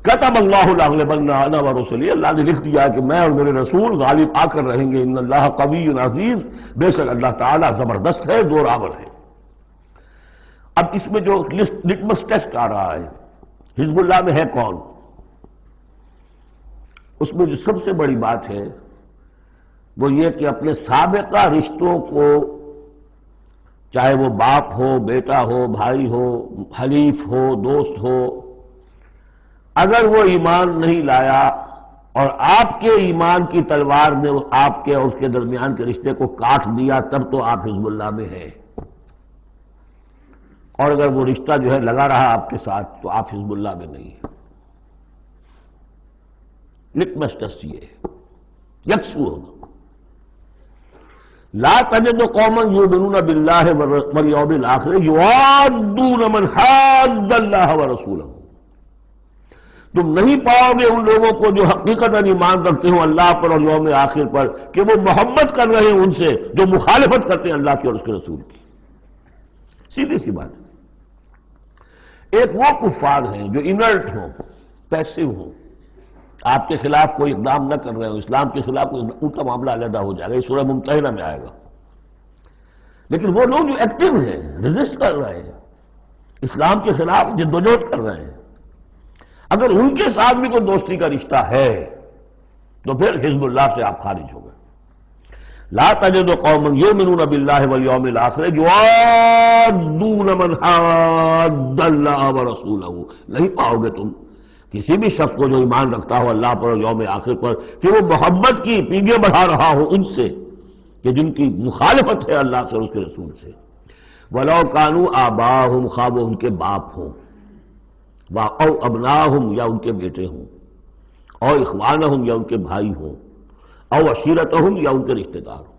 کتب اللہ لأغلبن انا ورسلی، اللہ نے لکھ دیا کہ میں اور میرے رسول غالب آ کر رہیں گے۔ ان اللہ قوی عزیز، بے شک اللہ تعالیٰ زبردست ہے، زورآور ہے۔ اب اس میں جو لٹمس ٹیسٹ آ رہا ہے حزب اللہ میں ہے کون، اس میں جو سب سے بڑی بات ہے وہ یہ کہ اپنے سابقہ رشتوں کو، چاہے وہ باپ ہو، بیٹا ہو، بھائی ہو، حلیف ہو، دوست ہو، اگر وہ ایمان نہیں لایا اور آپ کے ایمان کی تلوار نے آپ کے اور اس کے درمیان کے رشتے کو کاٹ دیا، تب تو آپ حزب اللہ میں ہیں، اور اگر وہ رشتہ جو ہے لگا رہا آپ کے ساتھ تو آپ حزب اللہ میں نہیں ہیں۔ لٹمس ٹیسٹ یہ ہے، یکسو ہونا۔ لا تجد قوما یؤمنون باللہ والیوم الآخر یوادون من حاد اللہ ورسولہ، تم نہیں پاؤ گے ان لوگوں کو جو حقیقتاً ایمان رکھتے ہوں اللہ پر اور یوم آخر پر کہ وہ محبت کر رہے ہیں ان سے جو مخالفت کرتے ہیں اللہ کی اور اس کے رسول کی۔ سیدھی سی بات ہے۔ ایک وہ کفار ہیں جو انرٹ ہوں، پیسو ہوں، آپ کے خلاف کوئی اقدام نہ کر رہے ہوں، اسلام کے خلاف کوئی، ان کا معاملہ علیحدہ ہو جائے گا، یہ سورہ ممتحنہ میں آئے گا۔ لیکن وہ لوگ جو ایکٹیو ہیں، ریزسٹ کر رہے ہیں، اسلام کے خلاف جدوجہد کر رہے ہیں، اگر ان کے ساتھ بھی کوئی دوستی کا رشتہ ہے تو پھر حزب اللہ سے آپ خارج ہو گئے۔ لا تجد قوما یؤمنون باللہ والیوم الآخر یوادون من حاد اللہ ورسولہ، نہیں پاؤ گے تم کسی بھی شخص کو جو ایمان رکھتا ہو اللہ پر اور یوم آخر پر کہ وہ محبت کی پینگیں بڑھا رہا ہو ان سے کہ جن کی مخالفت ہے اللہ سے اور اس کے رسول سے۔ وَلَوْ كَانُوا آبَاءَهُمْ، خواہ وہ ان کے باپ ہوں، او ابناہم یا ان کے بیٹے ہوں، او اخوانہم یا ان کے بھائی ہوں، او عشیرتہم یا ان کے رشتہ دار ہوں۔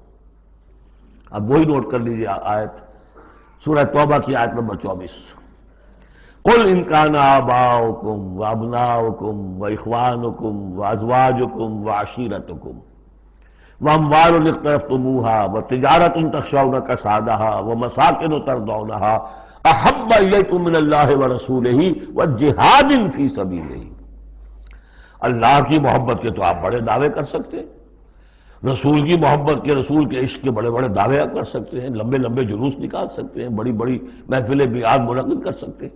اب وہی نوٹ کر لیجیے آیت سورہ توبہ کی آیت نمبر 24۔ قل ان کان آباؤکم وابناؤکم واخوانکم وازواجکم وعشیرتکم واموال اقترفتموها وتجارۃ تخشون کسادها ومساکن ترضونها احب الیکم من اللہ ورسولہ وجہاد فی سبیلہ۔ اللہ کی محبت کے تو آپ بڑے دعوے کر سکتے ہیں، رسول کی محبت کے، رسول کے عشق کے بڑے بڑے دعوے کر سکتے ہیں، لمبے لمبے جلوس نکال سکتے ہیں، بڑی بڑی محفل بیعت منعقد کر سکتے ہیں،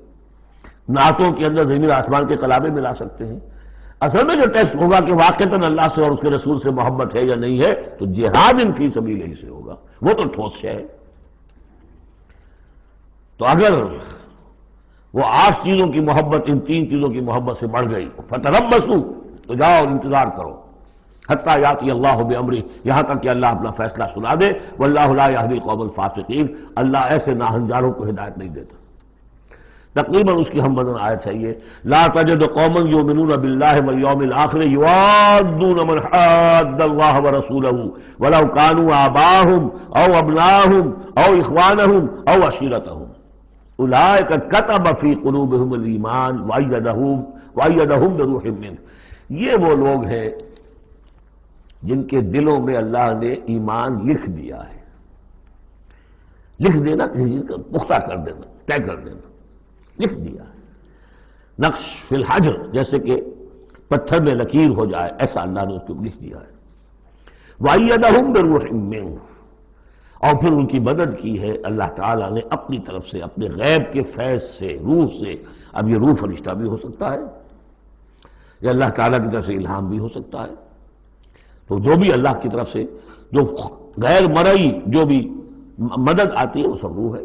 نعتوں کے اندر زمین آسمان کے کلامے ملا سکتے ہیں۔ اصل میں جو ٹیسٹ ہوگا کہ واقعتاً اللہ سے اور اس کے رسول سے محبت ہے یا نہیں ہے تو جہاد فی سبیلہ ہی سے ہوگا، وہ تو ٹھوس ہے۔ تو اگر وہ 8 چیزوں کی محبت ان 3 چیزوں کی محبت سے بڑھ گئی، فتربصوا، تو جاؤ انتظار کرو، حتیٰ یاتی اللہ بامرہ، یہاں تک کہ اللہ اپنا فیصلہ سنا دے۔ واللہ لا یہدی القوم الفاسقین، اللہ ایسے ناہنجاروں کو ہدایت نہیں دیتا۔ تقریباً اس کی ہم بدن آیت ہے یہ، لا تجد قوما یؤمنون باللہ والیوم الآخر یوادون من حاد اللہ ورسولہ ولو کانوا آباءہم او ابناءہم او اخوانہم او عشیرتہم اولئک کتب فی قلوبہم الایمان وایدہم بروح منہ۔ یہ وہ لوگ ہیں جن کے دلوں میں اللہ نے ایمان لکھ دیا ہے۔ لکھ دینا کسی چیز کا پختہ کر دینا، طے کر دینا، لکھ دیا ہے، نقش فی الحجر، جیسے کہ پتھر میں لکیر ہو جائے، ایسا اللہ نے اس کو لکھ دیا ہے۔ وَأَيَّدَهُمْ بِرُوحٍ مِّنْهُ، اور پھر ان کی مدد کی ہے اللہ تعالیٰ نے اپنی طرف سے، اپنے غیب کے فیض سے، روح سے۔ اب یہ روح فرشتہ بھی ہو سکتا ہے یا اللہ تعالیٰ کی طرف سے الہام بھی ہو سکتا ہے۔ تو جو بھی اللہ کی طرف سے جو غیر مرئی جو بھی مدد آتی ہے وہ سب وہ ہے۔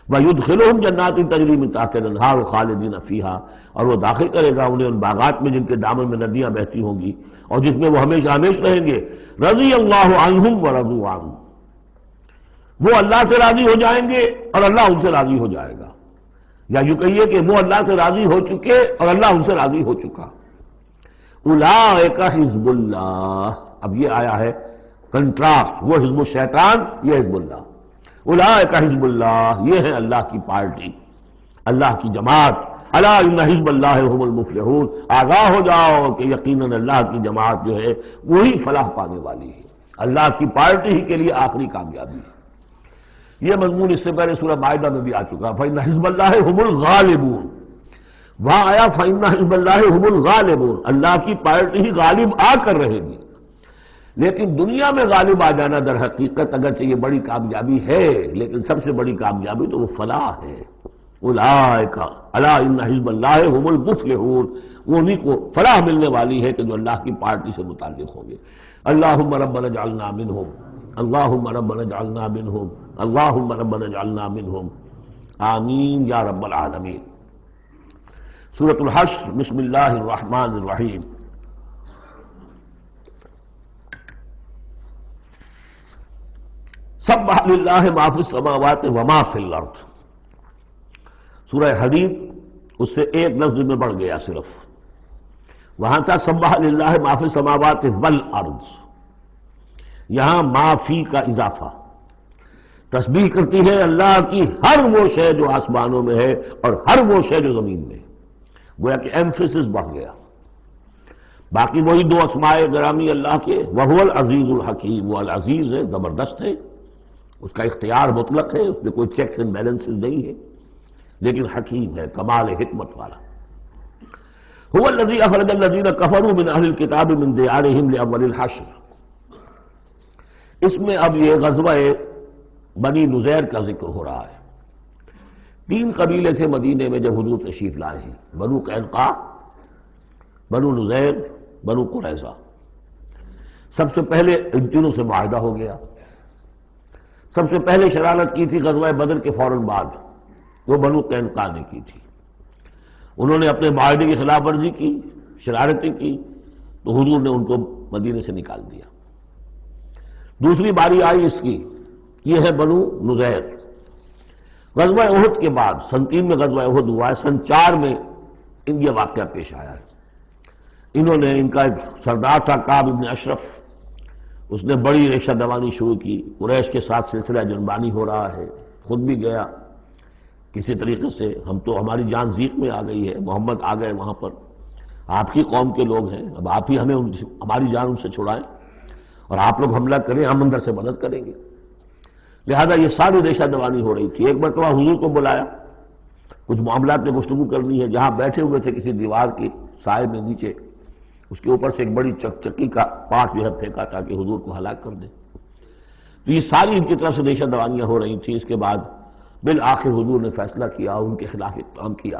وَيُدْخِلُهُمْ جَنَّاتٍ تَجْرِي مِن تَحْتِهَا الْأَنْهَارُ خَالِدِينَ فِيهَا، اور وہ داخل کرے گا انہیں ان باغات میں جن کے دامن میں ندیاں بہتی ہوں گی اور جس میں وہ ہمیشہ ہمیش رہیں گے۔ رضی اللہ عنہم ورضوا عنہ، وہ اللہ سے راضی ہو جائیں گے اور اللہ ان سے راضی ہو جائے گا، یا یوں کہیے کہ وہ اللہ سے راضی ہو چکے اور اللہ ان سے راضی ہو چکا۔ اولئک حزب اللہ، اب یہ آیا ہے کنٹراسٹ، وہ حزب الشیطان، یہ حزب اللہ۔ اولئک حزب اللہ، یہ ہے اللہ کی پارٹی، اللہ کی جماعت۔ الا ان حزب اللہ هم المفلحون، آگاہ ہو جاؤ کہ یقیناً اللہ کی جماعت جو ہے وہی فلاح پانے والی ہے، اللہ کی پارٹی ہی کے لیے آخری کامیابی ہے۔ یہ مضمون اس سے پہلے سورہ مائدہ میں بھی آ چکا، فإن حزب اللہ هم الغالبون، وہاں آیا فإن حزب اللہ هم الغالبون، اللہ کی پارٹی ہی غالب آ کر رہے گی۔ لیکن دنیا میں غالب آ جانا در حقیقت اگرچہ یہ بڑی کامیابی ہے، لیکن سب سے بڑی کامیابی تو وہ فلاح ہے۔ اولئک الا ان حزب اللہ هم المفلحون، وہ انہیں کو فلاح ملنے والی ہے کہ جو اللہ کی پارٹی سے متعلق ہوں گے۔ اللہم ربنا اجعلنا منہم، اللہم ربنا اجعلنا منہم، اللہم ربنا اجعلنا منہم، آمین یا رب العالمین۔ سورۃ الحشر، بسم اللہ الرحمن الرحیم۔ سبح للہ ما فی السماوات وما فی الارض، سورہ حدید اس سے ایک لفظ میں بڑھ گیا صرف، وہاں تھا سبح للہ ما فی السماوات والارض، یہاں ما فی کا اضافہ، تسبیح کرتی ہے اللہ کی ہر وہ شے جو آسمانوں میں ہے اور ہر وہ شے جو زمین میں ہے، گویا کہ ایمفیسس بڑھ گیا۔ باقی وہی دو اسماء گرامی اللہ کے، وہو العزیز الحکیم، وہ العزیز ہے، زبردست ہے، اس کا اختیار مطلق ہے، اس میں کوئی چیکس اینڈ بیلنسز نہیں ہے، لیکن حکیم ہے، کمال حکمت والا۔ هو الذی اخرج الذین کفروا من اہل الکتاب من دیارہم لاول الحشر، اس میں اب یہ غزوہ بنی نذیر کا ذکر ہو رہا ہے۔ تین قبیلے تھے مدینے میں جب حضور تشریف لائے ہیں، بنو قینقاع، بنو نذیر، بنو قریظہ۔ سب سے پہلے ان تینوں سے معاہدہ ہو گیا۔ سب سے پہلے شرارت کی تھی غزوہ بدر کے فوراً بعد، وہ بنو قینقاع نے کی تھی۔ انہوں نے اپنے معاہدے کی خلاف ورزی کی، شرارتیں کی، تو حضور نے ان کو مدینے سے نکال دیا۔ دوسری باری آئی اس کی، یہ ہے بنو نذیر۔ غزوہ احد کے بعد، سن 3 میں غزوہ احد ہوا ہے، سن 4 میں یہ واقعہ پیش آیا ہے۔ انہوں نے، ان کا ایک سردار تھا کعب ابن اشرف، اس نے بڑی ریشہ دوانی شروع کی، قریش کے ساتھ سلسلہ جنبانی ہو رہا ہے، خود بھی گیا کسی طریقے سے، ہم تو ہماری جان ضیق میں آ گئی ہے، محمد آ گئے وہاں پر، آپ کی قوم کے لوگ ہیں، اب آپ ہی ہمیں ہماری جان ان سے چھڑائیں اور آپ لوگ حملہ کریں، ہم اندر سے مدد کریں گے۔ لہذا یہ ساری ریشہ دوانی ہو رہی تھی۔ ایک مرتبہ حضور کو بلایا، کچھ معاملات میں گفتگو کرنی ہے، جہاں بیٹھے ہوئے تھے کسی دیوار کی سائے میں نیچے، اس کے اوپر سے ایک بڑی چکی کا پارٹ جو ہے پھینکا تاکہ حضور کو ہلاک کر دے۔ تو یہ ساری ان کی طرف سے ریشہ دوانیاں ہو رہی تھیں۔ اس کے بعد بالآخر حضور نے فیصلہ کیا، ان کے خلاف اقدام کیا،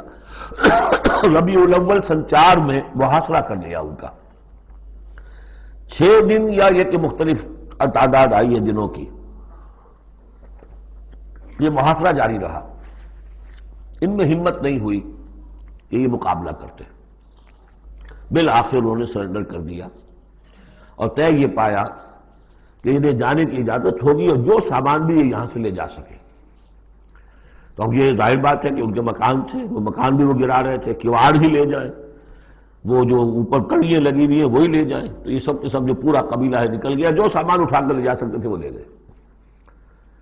ربیع الاول سن 4 میں محاصرہ کر لیا ان کا۔ 6 دن یا یہ کہ مختلف تعداد آئی ہے دنوں کی، یہ محاصرہ جاری رہا۔ ان میں ہمت نہیں ہوئی کہ یہ مقابلہ کرتے، بالآخر انہوں نے سرنڈر کر دیا اور طے یہ پایا کہ انہیں جانے کی اجازت ہوگی اور جو سامان بھی یہ یہاں سے لے جا سکے۔ تو اب یہ ظاہر بات ہے کہ ان کے مکان تھے، وہ مکان بھی وہ گرا رہے تھے، کیواڑ ہی لے جائیں، وہ جو اوپر کڑیاں لگی ہوئی ہیں وہی لے جائیں۔ تو یہ سب کے سب جو پورا قبیلہ ہے نکل گیا، جو سامان اٹھا کر لے جا سکتے تھے وہ لے گئے۔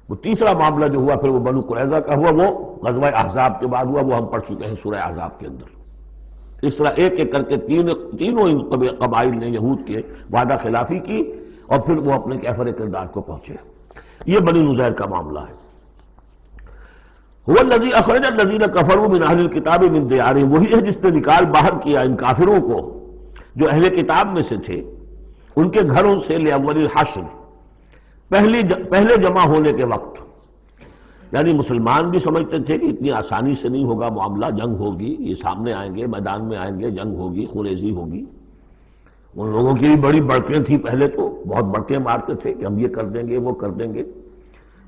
وہ تیسرا معاملہ جو ہوا پھر وہ بنو قریظہ کا ہوا، وہ غزوہ احزاب کے بعد ہوا، وہ ہم پڑھ چکے ہیں سورہ احزاب کے اندر۔ اس طرح ایک ایک کر کے تینوں ان قبائل نے یہود کے وعدہ خلافی کی اور پھر وہ اپنے کیفر کردار کو پہنچے۔ یہ بنی نذیر کا معاملہ ہے۔ هو الذی اخرج الذین کفروا من اہل الکتاب من دیارہم، وہی ہے جس نے نکال باہر کیا ان کافروں کو جو اہل کتاب میں سے تھے ان کے گھروں سے، لاول الحشر، پہلے جمع ہونے کے وقت۔ یعنی مسلمان بھی سمجھتے تھے کہ اتنی آسانی سے نہیں ہوگا معاملہ، جنگ ہوگی، یہ سامنے آئیں گے، میدان میں آئیں گے، جنگ ہوگی، خونریزی ہوگی۔ ان لوگوں کی بھی بڑی بڑکیں تھیں پہلے، تو بہت بڑکیں مارتے تھے کہ ہم یہ کر دیں گے وہ کر دیں گے۔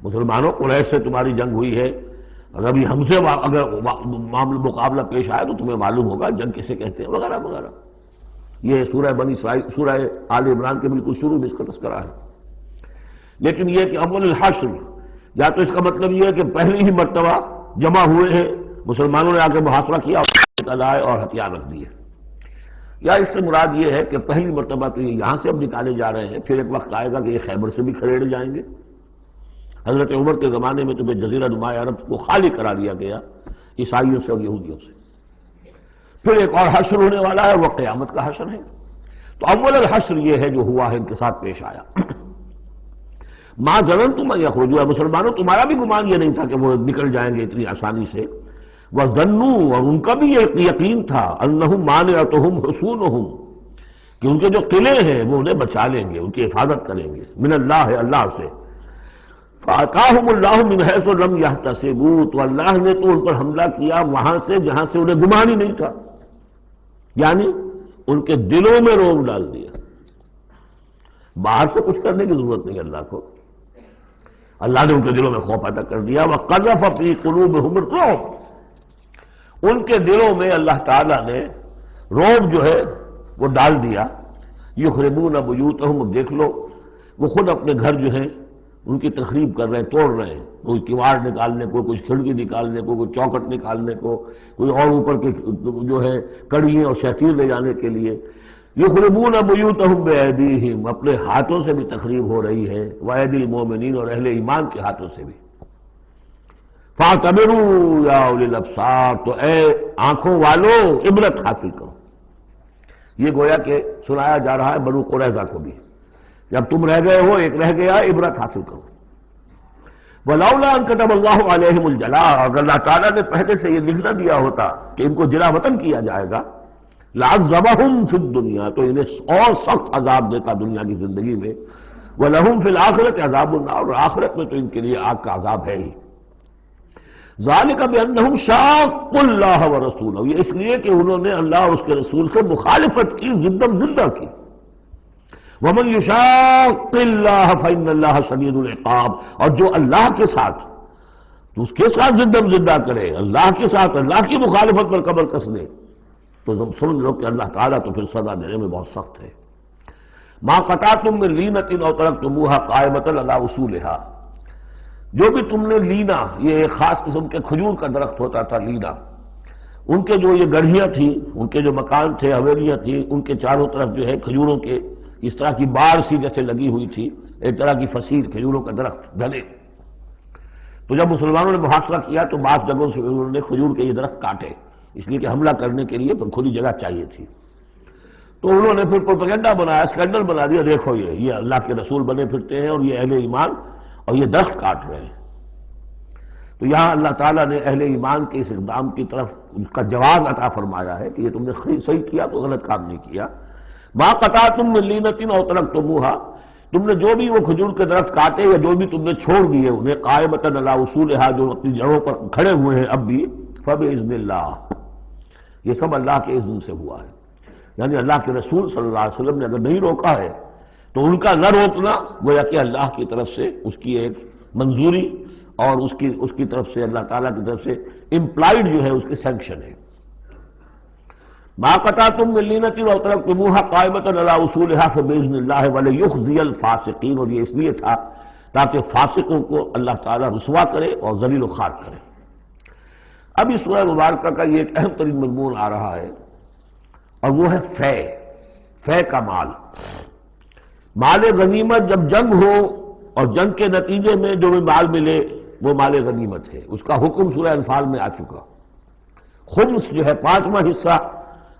مسلمانوں، قریش سے تمہاری جنگ ہوئی ہے، اگر بھی ہم سے اگر معاملہ مقابلہ پیش آئے تو تمہیں معلوم ہوگا جنگ کسے کہتے ہیں، وغیرہ وغیرہ۔ یہ سورہ بنی اسرائیل، سورہ آل عمران کے بالکل شروع میں اس کا تذکرہ ہے۔ لیکن یہ کہ اول الحشر، یا تو اس کا مطلب یہ ہے کہ پہلی ہی مرتبہ جمع ہوئے ہیں مسلمانوں نے، آ کے محاصرہ کیا اور ہتھیار رکھ دیے، یا اس سے مراد یہ ہے کہ پہلی مرتبہ تو یہ یہاں سے اب نکالے جا رہے ہیں، پھر ایک وقت آئے گا کہ یہ خیبر سے بھی کھڑے جائیں گے۔ حضرت عمر کے زمانے میں تو جزیرہ نما عرب کو خالی کرا دیا گیا عیسائیوں سے اور یہودیوں سے۔ پھر ایک اور حشر ہونے والا ہے، وہ قیامت کا حشر ہے۔ تو اول الحشر یہ ہے جو ہوا ہے، ان کے ساتھ پیش آیا۔ ما ظننتم ان یخرجوا، مسلمانوں تمہارا بھی گمان یہ نہیں تھا کہ وہ نکل جائیں گے اتنی آسانی سے۔ وظنوا، اور ان کا بھی یہ یقین تھا، انہم مانعتہم حصونہم، کہ ان کے جو قلعے ہیں وہ انہیں بچا لیں گے، ان کی حفاظت کریں گے، من اللہ، اللہ سے۔ فَأَتَاهُمُ اللَّهُ مِنْ حَيْثُ لَمْ يَحْتَسِبُوا، تو اللہ نے تو ان پر حملہ کیا وہاں سے جہاں سے انہیں گمان ہی نہیں تھا، یعنی ان کے دلوں میں رعب ڈال دیا۔ باہر سے کچھ کرنے کی ضرورت نہیں اللہ کو، اللہ نے ان کے دلوں میں خوف پیدا کر دیا۔ وَقَذَفَ فِي قُلُوبِهِمُ الرُّعْبَ، ان کے دلوں میں اللہ تعالیٰ نے رعب جو ہے وہ ڈال دیا۔ یخربون بیوتہم، اب دیکھ لو وہ خود اپنے گھر جو ہیں ان کی تخریب کر رہے ہیں، توڑ رہے ہیں، کوئی کیواڑ نکالنے کو، کچھ کھڑکی نکالنے کو، کوئی چوکٹ نکالنے کو، کوئی اور اوپر کے جو ہے کڑیاں اور شتیر لے جانے کے لیے۔ یخربون بیوتہم بایدیہم، اپنے ہاتھوں سے بھی تخریب ہو رہی ہے، وایدی المومنین، اور اہل ایمان کے ہاتھوں سے بھی۔ فاعتبروا یا اولی الابصار، تو اے آنکھوں والو عبرت حاصل کرو۔ یہ گویا کہ سنایا جا رہا ہے بنو قریظہ کو بھی، جب تم رہ گئے ہو، ایک رہ گیا، عبرت حاصل کرو۔ وَلَوْلَا أَن كَتَبَ اللَّهُ عَلَيْهِمُ الْجَلَاءَ، اگر اللہ تعالیٰ نے پہلے سے یہ لکھ نہ دیا ہوتا کہ ان کو جلا وطن کیا جائے گا، لَعَذَّبَهُمْ فِي الدُّنْيَا، تو انہیں اور سخت عذاب دیتا دنیا کی زندگی میں۔ وَلَهُمْ فِي الْآخِرَةِ عَذَابُ النَّارِ، اور آخرت میں تو ان کے لیے آگ کا عذاب ہے ہی۔ ذَلِكَ بِأَنَّهُمْ شَاقُّوا اللَّهَ وَرَسُولَهُ، یہ اس لیے کہ انہوں نے اللہ اور اس کے رسول سے مخالفت کی، زندم زندہ کی۔ وَمَن يُشَاقِّ اللَّهَ فَإِنَّ اللَّهَ شَدِيدُ الْعِقَابِ، اور جو اللہ کے ساتھ، تو اس کے ساتھ زندم زندہ کرے، اللہ کے ساتھ اللہ کی مخالفت پر کمر کس لے، تو تم سمجھ لو کہ اللہ تعالیٰ تو پھر سزا دینے میں بہت سخت ہے۔ مَا قَطَعْتُم مِّن لِینَةٍ أَوْ تَرَكْتُمُوهَا قَائِمَةً عَلَىٰ أُصُولِهَا، جو بھی تم نے لینا، یہ ایک خاص قسم کے کھجور کا درخت ہوتا تھا لینا، ان کے جو یہ گڑھیاں تھیں، ان کے جو مکان تھے، حویلیاں تھیں، ان کے چاروں طرف جو ہے کھجوروں کے اس طرح کی بار سی جیسے لگی ہوئی تھی، ایک طرح کی فصیل کھجوروں کا درخت ڈھلے۔ تو جب مسلمانوں نے محاصرہ کیا تو بعض جگہوں سے انہوں نے کھجور کے یہ درخت کاٹے، اس لیے کہ حملہ کرنے کے لیے پھر کھلی جگہ چاہیے تھی۔ تو انہوں نے پھر پروپیگنڈا بنایا، اسکینڈل بنا دیا، دیکھو یہ اللہ کے رسول بنے پھرتے ہیں اور یہ اہل ایمان، اور یہ درخت کاٹ رہے ہیں۔ تو یہاں اللہ تعالیٰ نے اہل ایمان کے اس اقدام کی طرف اس کا جواز عطا فرمایا ہے کہ یہ تم نے صحیح کیا، تو غلط کام نہیں کیا۔ مَا قَطَعْتُم مِّن لِینَةٍ أَوْ تَرَكْتُمُوهَا، تم نے جو بھی وہ کھجور کے درخت کاٹے یا جو بھی تم نے چھوڑ دیے انہیں، قائمۃ علی اصولھا، جو اپنی جڑوں پر کھڑے ہوئے ہیں اب بھی، فبإذن اللہ، یہ سب اللہ کے اذن سے ہوا ہے۔ یعنی اللہ کے رسول صلی اللہ علیہ وسلم نے اگر نہیں روکا ہے تو ان کا نہ روکنا گویا کہ اللہ کی طرف سے اس کی ایک منظوری اور اس کی طرف سے اللہ تعالیٰ کی طرف سے امپلائڈ جو ہے اس کی سینکشن ہے۔ مَا قَطَعْتُم مِّن لِینَةٍ أَوْ تَرَكْتُمُوهَا قَائِمَةً عَلَىٰ أُصُولِهَا فَبِإِذْنِ اللَّهِ وَلِيُخْزِيَ الْفَاسِقِينَ، اور یہ اس لیے تھا تاکہ فاسقوں کو اللہ تعالیٰ رسوا کرے اور ذلیل و خوار کرے۔ اب اس سورہ مبارکہ کا یہ ایک اہم ترین مضمون آ رہا ہے، اور وہ ہے فے کا مال۔ مال غنیمت جب جنگ ہو اور جنگ کے نتیجے میں جو بھی مال ملے وہ مال غنیمت ہے، اس کا حکم سورہ انفال میں آ چکا۔ خمس جو ہے 5واں حصہ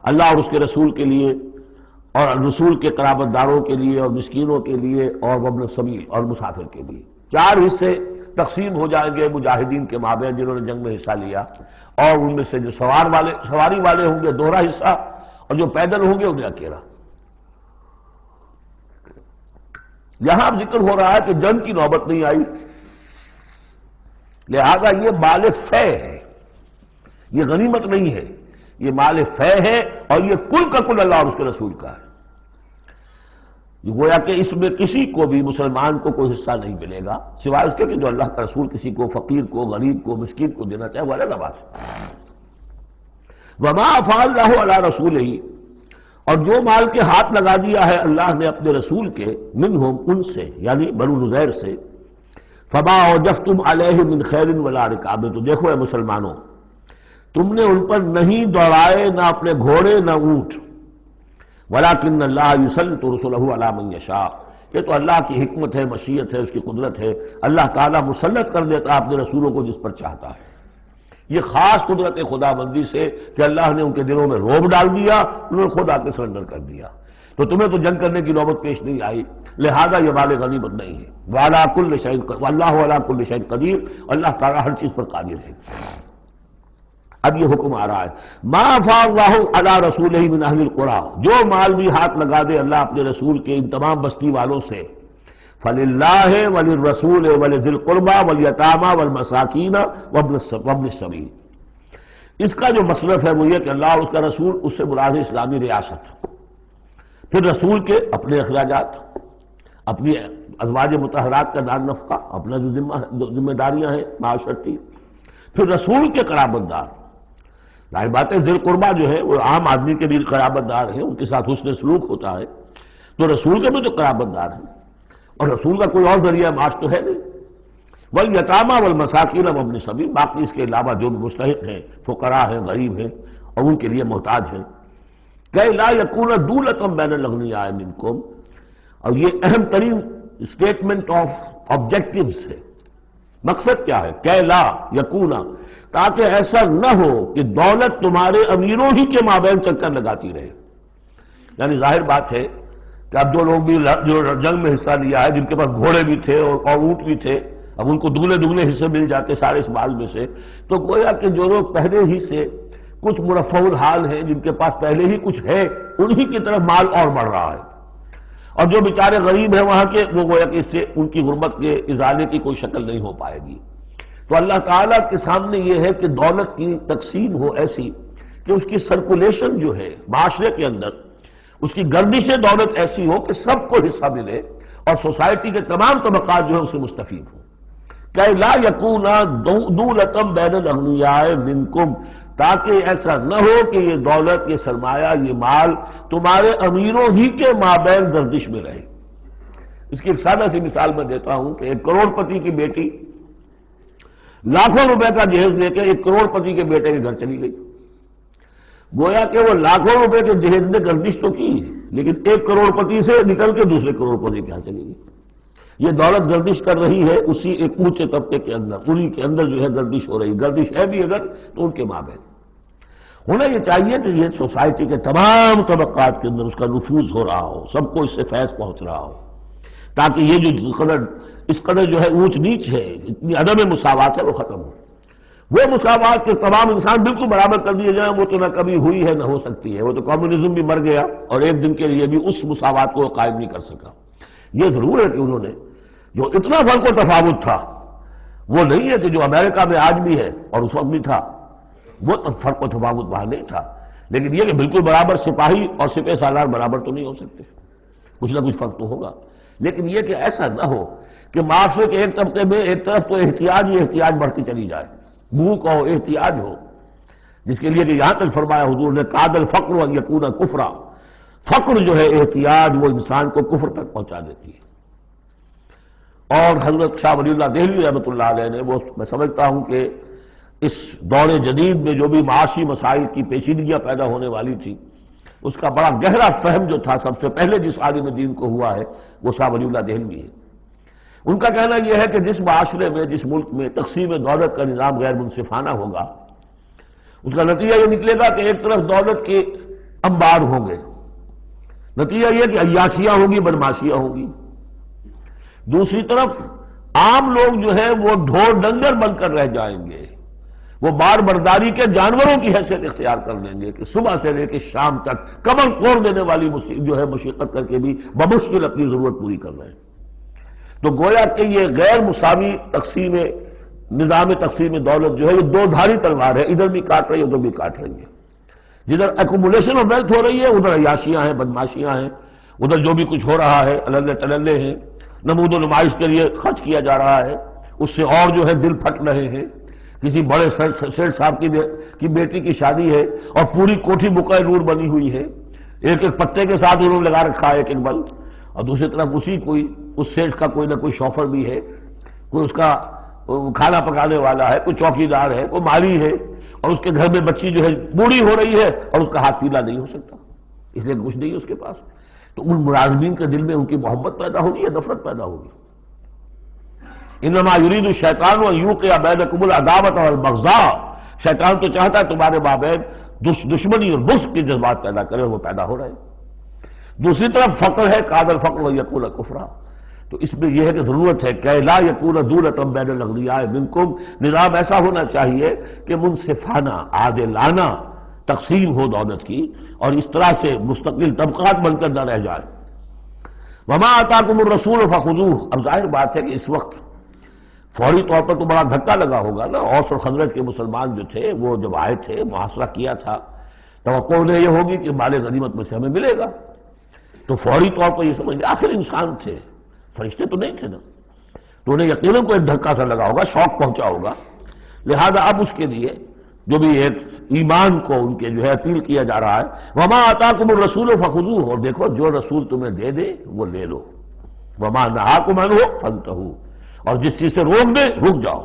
اللہ اور اس کے رسول کے لیے اور رسول کے قرابت داروں کے لیے اور مسکینوں کے لیے اور وابن السبیل اور مسافر کے لیے، 4 حصے تقسیم ہو جائیں گے مجاہدین کے مابین جنہوں نے جنگ میں حصہ لیا، اور ان میں سے جو سواری والے ہوں گے دوہرا حصہ، اور جو پیدل ہوں گے انہیں اکیلا۔ یہاں اب ذکر ہو رہا ہے کہ جنگ کی نوبت نہیں آئی، لہذا یہ مال فے ہے، یہ غنیمت نہیں ہے، یہ مال فے ہے، اور یہ کل کا کل اللہ اور اس کے رسول کا ہے۔ گویا کہ اس میں کسی کو بھی مسلمان کو کوئی حصہ نہیں ملے گا سوائے اس کے کہ جو اللہ کا رسول کسی کو فقیر کو غریب کو مسکین کو دینا چاہے وہ الگ بات ہے۔ وما افاء اللہ علی رسولہ، اور جو مال کے ہاتھ لگا دیا ہے اللہ نے اپنے رسول کے، منہم ان سے یعنی بنو نذیر سے، فما اوجفتم علیہ من خیر ولا رکاب، تو دیکھو اے مسلمانوں تم نے ان پر نہیں دوڑائے نہ اپنے گھوڑے نہ اونٹ، ولیکن اللہ یسلط رسلہ علی من یشاء، یہ تو اللہ کی حکمت ہے، مشیت ہے، اس کی قدرت ہے، اللہ تعالیٰ مسلط کر دیتا ہے اپنے رسولوں کو جس پر چاہتا ہے۔ یہ خاص قدرت خدا بندی سے کہ اللہ نے ان کے دلوں میں رعب ڈال دیا، انہوں نے خود آ کے سرنڈر کر دیا، تو تمہیں تو جنگ کرنے کی نوبت پیش نہیں آئی، لہذا یہ مال غنیمت نہیں ہے۔ وعلیٰ کل شیء، واللہ علیٰ کل شیء قدیر، اللہ تعالیٰ ہر چیز پر قادر ہے۔ اب یہ حکم آ رہا ہے، ما افاء اللہ علی رسولہ من اہل القریٰ، جو مال بھی ہاتھ لگا دے اللہ اپنے رسول کے ان تمام بستی والوں سے، فللہ وللرسول ولذی القربى والیتامى والمساکین وابن السبیل، اس کا جو مصرف ہے وہ یہ کہ اللہ اور اس کا رسول، اس سے مراد ہے اسلامی ریاست، پھر رسول کے اپنے اخراجات، اپنی ازواج مطہرات کا دار نفقہ، اپنا جو ذمہ داریاں ہیں معاشرتی، پھر رسول کے قرابت دار، ظاہر بات ہے ذی القربیٰ جو ہے وہ عام آدمی کے بھی قرابت دار ہیں، ان کے ساتھ حسن سلوک ہوتا ہے، تو رسول کے بھی تو قرابت دار ہیں، اور رسول کا کوئی اور ذریعہ معاش تو ہے نہیں۔ والیتامى والمساکین وابن السبیل، باقی اس کے علاوہ جو بھی مستحق ہیں، فقراء ہیں، غریب ہیں اور ان کے لیے محتاج ہیں، کہ لا یکون دولۃ بین الاغنیاء منکم، اور یہ اہم ترین اسٹیٹمنٹ آف آبجیکٹیوز ہے، مقصد کیا ہے، کہ لا یکون، تاکہ ایسا نہ ہو کہ دولت تمہارے امیروں ہی کے مابین چکر لگاتی رہے۔ یعنی ظاہر بات ہے کہ اب جو لوگ بھی جو جنگ میں حصہ لیا ہے، جن کے پاس گھوڑے بھی تھے اور اونٹ بھی تھے، اب ان کو دگنے حصے مل جاتے سارے اس مال میں سے، تو گویا کہ جو لوگ پہلے ہی سے کچھ مرفع الحال ہیں، جن کے پاس پہلے ہی کچھ ہے، انہی کی طرف مال اور بڑھ رہا ہے، اور جو بیچارے غریب ہیں وہاں کے، وہ گویا کہ اس سے ان کی غربت کے ازالے کی کوئی شکل نہیں ہو پائے گی۔ تو اللہ تعالیٰ کے سامنے یہ ہے کہ دولت کی تقسیم ہو ایسی کہ اس کی سرکولیشن جو ہے معاشرے کے اندر، اس کی گردش دولت ایسی ہو کہ سب کو حصہ ملے اور سوسائٹی کے تمام طبقات جو ہیں اس سے مستفید ہوں۔ کہ لا یکون دولۃ بین الاغنیاء منکم، تاکہ ایسا نہ ہو کہ یہ دولت، یہ سرمایہ، یہ مال تمہارے امیروں ہی کے مابین گردش میں رہے۔ اس کی ایک سادہ سی مثال میں دیتا ہوں کہ ایک کروڑ پتی کی بیٹی لاکھوں روپے کا جہیز لے کے ایک کروڑ پتی کے بیٹے کے گھر چلی گئی، گویا کہ وہ لاکھوں روپے کے جہیز نے گردش تو کی، لیکن ایک کروڑ پتی سے نکل کے دوسرے کروڑ پتی کے ہاں چلی گئی۔ یہ دولت گردش کر رہی ہے اسی ایک اونچے طبقے کے اندر، انہی کے اندر جو ہے گردش ہو رہی، گردش ہے بھی اگر تو ان کے مابین۔ ہونا یہ چاہیے کہ یہ سوسائٹی کے تمام طبقات کے اندر اس کا نفوذ ہو رہا ہو، سب کو اس سے فیض پہنچ رہا ہو، تاکہ یہ جو اس قدر جو ہے اونچ نیچ ہے، اتنی عدم مساوات ہے، وہ ختم ہو۔ وہ مساوات کے تمام انسان بالکل برابر کر دیے جائیں، وہ تو نہ کبھی ہوئی ہے نہ ہو سکتی ہے، وہ تو کمیونزم بھی مر گیا اور ایک دن کے لیے بھی اس مساوات کو قائم نہیں کر سکا۔ یہ ضرور ہے کہ انہوں نے جو اتنا فرق و تفاوت تھا، وہ نہیں ہے کہ جو امریکہ میں آج بھی ہے اور اس وقت بھی تھا، وہ فرق و تفاوت وہاں نہیں تھا، لیکن یہ کہ بالکل برابر سپاہی اور سپہ سالار برابر تو نہیں ہو سکتے، کچھ نہ کچھ فرق تو ہوگا، لیکن یہ کہ ایسا نہ ہو کہ معاشرے کے ایک طبقے میں ایک طرف تو احتیاج ہی احتیاج بڑھتی چلی جائے، بھوک ہو، احتیاج ہو، جس کے لیے کہ یہاں تک فرمایا حضور نے قاد الفقر ان یکون کفرا، فقر جو ہے، احتیاج، وہ انسان کو کفر تک پہنچا دیتی ہے۔ اور حضرت شاہ ولی اللہ دہلوی رحمۃ اللہ علیہ نے، وہ میں سمجھتا ہوں کہ اس دور جدید میں جو بھی معاشی مسائل کی پیچیدگیاں پیدا ہونے والی تھی، اس کا بڑا گہرا فہم جو تھا سب سے پہلے جس عالم دین کو ہوا ہے وہ شاہ ولی اللہ دہلوی ہے۔ ان کا کہنا یہ ہے کہ جس معاشرے میں، جس ملک میں تقسیم دولت کا نظام غیر منصفانہ ہوگا، اس کا نتیجہ یہ نکلے گا کہ ایک طرف دولت کے انبار ہوں گے، نتیجہ یہ کہ عیاشیاں ہوں گی، بدماشیاں ہوں گی، دوسری طرف عام لوگ جو ہے وہ ڈھور ڈنگر بن کر رہ جائیں گے، وہ بار برداری کے جانوروں کی حیثیت اختیار کر لیں گے کہ صبح سے لے کے شام تک کمر توڑ دینے والی جو ہے مشقت کر کے بھی بمشکل اپنی ضرورت پوری کر رہے ہیں۔ تو گویا کہ یہ غیر مساوی نظام تقسیم دولت جو ہے، یہ دو دھاری تلوار ہے، ادھر بھی کاٹ رہی ہے ادھر بھی کاٹ رہی ہے۔ جدھر ایکومولیشن آف ویلتھ ہو رہی ہے ادھر عیاشیاں ہیں، بدماشیاں ہیں، ادھر جو بھی کچھ ہو رہا ہے اللہ تللے ہیں، نمود و نمائش کے لیے خرچ کیا جا رہا ہے، اس سے اور جو ہے دل پھٹ رہے ہیں۔ کسی بڑے سیٹ صاحب کی بیٹی کی شادی ہے اور پوری کوٹھی بقعہ نور بنی ہوئی ہے، ایک ایک پتے کے ساتھ انہوں نے لگا رکھا ہے ایک ایک بل، اور دوسری طرف اس سیٹ کا کوئی نہ کوئی شوفر بھی ہے، کوئی اس کا کھانا پکانے والا ہے، کوئی چوکیدار ہے، کوئی مالی ہے، اور اس کے گھر میں بچی جو ہے بوڑھی ہو رہی ہے اور اس کا ہاتھ پیلا نہیں ہو سکتا، اس لیے کچھ نہیں ہے اس کے پاس۔ تو ان ملازمین کے دل میں ان کی محبت پیدا ہوگی یا نفرت پیدا ہوگی؟ انما یرید الشیطان ان یوقع بینکم العداوۃ والبغضاء، شیطان تو چاہتا ہے تمہارے مابین دشمنی اور بغض کے جذبات پیدا کرے، اور وہ پیدا ہو رہے ہیں۔ دوسری طرف فقر ہے، کاد الفقر ویکون کفرا، تو اس میں یہ ہے کہ ضرورت ہے کہ لا یکون دولۃ بین الاغنیاء منکم، نظام ایسا ہونا چاہیے کہ منصفانہ عادلانہ تقسیم ہو دولت کی، اور اس طرح سے مستقل طبقات بن کر نہ رہ جائے۔ وما آتاکم الرسول فخذوہ، اب ظاہر بات ہے کہ اس وقت فوری طور پر تو بڑا دھکا لگا ہوگا نا، اوس اور خزرج کے مسلمان جو تھے وہ جب آئے تھے محاصرہ کیا تھا، توقع انہیں یہ ہوگی کہ مال غنیمت میں سے ہمیں ملے گا، تو فوری طور پر یہ سمجھ لیں آخر انسان تھے، فرشتے تو نہیں تھے نا، تو انہیں یقیناً کوئی دھکا سا لگا ہوگا، شوق پہنچا ہوگا، لہذا اب اس کے لیے جو بھی ایک ایمان کو ان کے جو ہے اپیل کیا جا رہا ہے، وما آتاکم الرسول فخذوہ، اور دیکھو جو رسول تمہیں دے دے وہ لے لو، وما نہاکم عنہ فانتہوا، اور جس چیز سے روک دے رک جاؤ،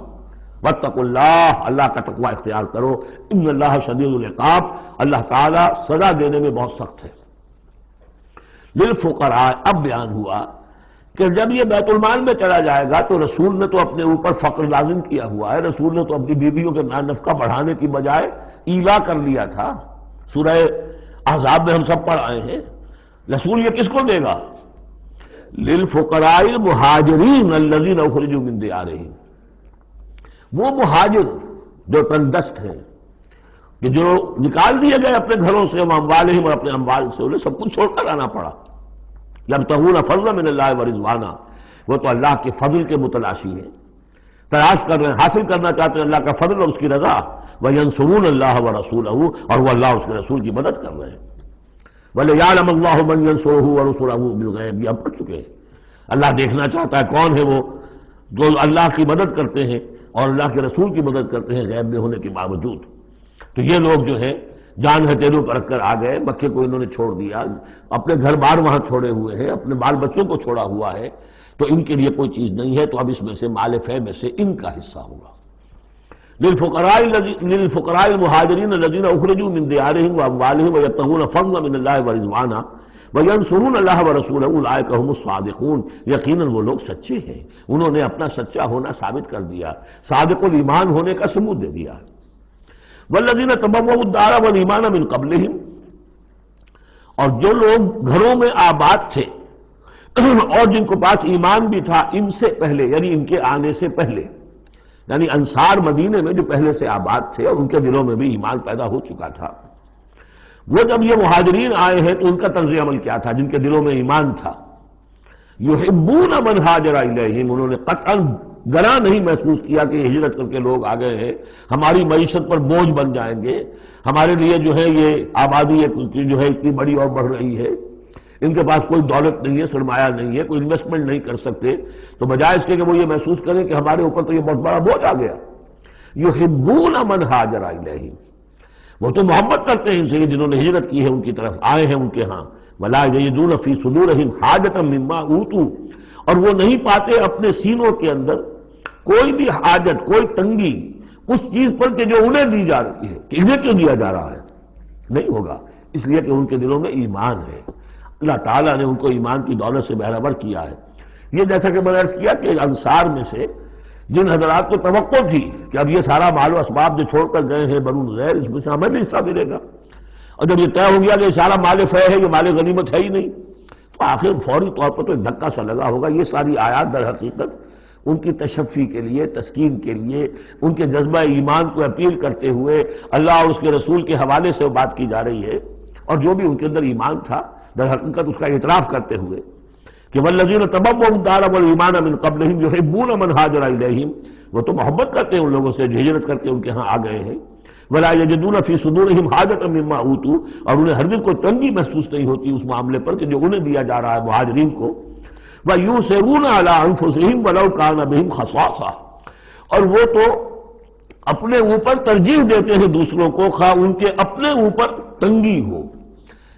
واتقوا اللہ، اللہ کا تقوی اختیار کرو، ان اللہ شدید العقاب، اللہ تعالیٰ سزا دینے میں بہت سخت ہے۔ للفقراء، اب بیان ہوا کہ جب یہ بیت المال میں چلا جائے گا تو رسول نے تو اپنے اوپر فقر لازم کیا ہوا ہے، رسول نے تو اپنی بیویوں کے نفقہ بڑھانے کی بجائے ایلا کر لیا تھا، سورہ احزاب میں ہم سب پڑھ آئے ہیں۔ رسول یہ کس کو دے گا؟ للفقراء المہاجرین الذین اخرجوا من دیارہم، وہ مہاجر جو تندست ہیں، کہ جو نکال دیے گئے اپنے گھروں سے، اموالہم، اور اپنے اموال سے انہیں سب کچھ چھوڑ کر آنا پڑا، یبتغون فضلا من اللہ ورضوانا، وہ تو اللہ کے فضل کے متلاشی ہیں، تلاش کر رہے ہیں، حاصل کرنا چاہتے ہیں اللہ کا فضل اور اس کی رضا، وینصرون اللہ ورسولہ، اور وہ اللہ اور اس کے رسول کی مدد کر رہے ہیں۔ وَلِيَعْلَمَ اللَّهُ مَنْ يَنصُرُهُ وَرُسُلَهُ بِالْغَيْبِ، یہ ہم پڑھ چکے ہیں۔ اللہ دیکھنا چاہتا ہے کون ہے وہ جو اللہ کی مدد کرتے ہیں اور اللہ کے رسول کی مدد کرتے ہیں غیب میں ہونے کے باوجود۔ تو یہ لوگ جو ہے جان ہتھیلیوں پر رکھ کر آ گئے، مکے کو انہوں نے چھوڑ دیا، اپنے گھر بار وہاں چھوڑے ہوئے ہیں، اپنے بال بچوں کو چھوڑا ہوا ہے، تو ان کے لیے کوئی چیز نہیں ہے، تو اب اس میں سے مال فے میں سے ان کا حصہ ہوگا۔ للفقراء المہاجرین الذین اخرجوا من دیارہم واموالہم ویبتغون فضلا من اللہ ورضوانا وینصرون اللہ ورسولہ اولئک هم الصادقون، یقیناً وہ لوگ سچے ہیں، انہوں نے اپنا سچا ہونا ثابت کر دیا، صادق الایمان ہونے کا ثبوت دے دیا۔ والذین تبوؤا الدار والایمان من قبلہم، اور جو لوگ گھروں میں آباد تھے اور جن کو پاس ایمان بھی تھا ان سے پہلے، یعنی ان کے آنے سے پہلے، یعنی انصار مدینے میں جو پہلے سے آباد تھے اور ان کے دلوں میں بھی ایمان پیدا ہو چکا تھا، وہ جب یہ مہاجرین آئے ہیں تو ان کا طرز عمل کیا تھا؟ جن کے دلوں میں ایمان تھا، یحبون من ہاجر الیہم، انہوں نے قطعاً گراں نہیں محسوس کیا کہ یہ ہجرت کر کے لوگ آ گئے ہیں، ہماری معیشت پر بوجھ بن جائیں گے، ہمارے لیے جو ہے یہ آبادی جو ہے اتنی بڑی اور بڑھ رہی ہے، ان کے پاس کوئی دولت نہیں ہے، سرمایہ نہیں ہے، کوئی انویسٹمنٹ نہیں کر سکتے، تو بجائے اس کے کہ وہ یہ محسوس کریں کہ ہمارے اوپر تو یہ بہت بڑا بوجھ آ گیا، یحبون من ہاجر الیہم، وہ تو محبت کرتے ہیں ان سے جنہوں نے ہجرت کی ہے، ان کی طرف آئے ہیں ان کے ہاں، ولا یجدون فی صدورہم حاجۃ مما اوتوا، اور وہ نہیں پاتے اپنے سینوں کے اندر کوئی بھی حاجت، کوئی تنگی اس چیز پر کہ جو انہیں دی جا رہی ہے، کہ انہیں کیوں دیا جا رہا ہے، نہیں ہوگا، اس لیے کہ ان کے دلوں میں ایمان ہے، اللہ تعالیٰ نے ان کو ایمان کی دولت سے بہرہ ور کیا ہے۔ یہ جیسا کہ میں نے عرض کیا کہ انصار میں سے جن حضرات کو توقع تھی کہ اب یہ سارا مال و اسباب جو چھوڑ کر گئے ہیں بنو نذیر، اس میں سے ہمیں بھی حصہ ملے گا، اور جب یہ طے ہو گیا کہ یہ سارا مال فے ہے، یہ مال غنیمت ہے ہی نہیں، تو آخر فوری طور پر تو ایک دھکا سا لگا ہوگا۔ یہ ساری آیات در حقیقت ان کی تشفی کے لیے، تسکین کے لیے، ان کے جذبہ ایمان کو اپیل کرتے ہوئے اللہ اور اس کے رسول کے حوالے سے بات کی جا رہی ہے، اور جو بھی ان کے اندر ایمان تھا در حقیقت اس کا اعتراف کرتے ہوئے کہ والذین تبوؤا الدار والایمان من قبلہم یحبون من ہاجر الیہم، وہ تو محبت کرتے ہیں ان لوگوں سے جو ہجرت کر کے ان کے ہاں آ گئے ہیں، ولا یجدون فی صدورہم حاجۃ مما اوتوا، اور انہیں ہرگز کوئی تنگی محسوس نہیں ہوتی اس معاملے پر کہ جو انہیں دیا جا رہا ہے مہاجرین کو. وَيُؤْثِرُونَ عَلَىٰ أَنفُسِهِمْ وَلَوْ كَانَ بِهِمْ خَصَاصَةٌ، اور وہ تو اپنے اوپر ترجیح دیتے ہیں دوسروں کو خواہ ان کے اپنے اوپر تنگی ہو.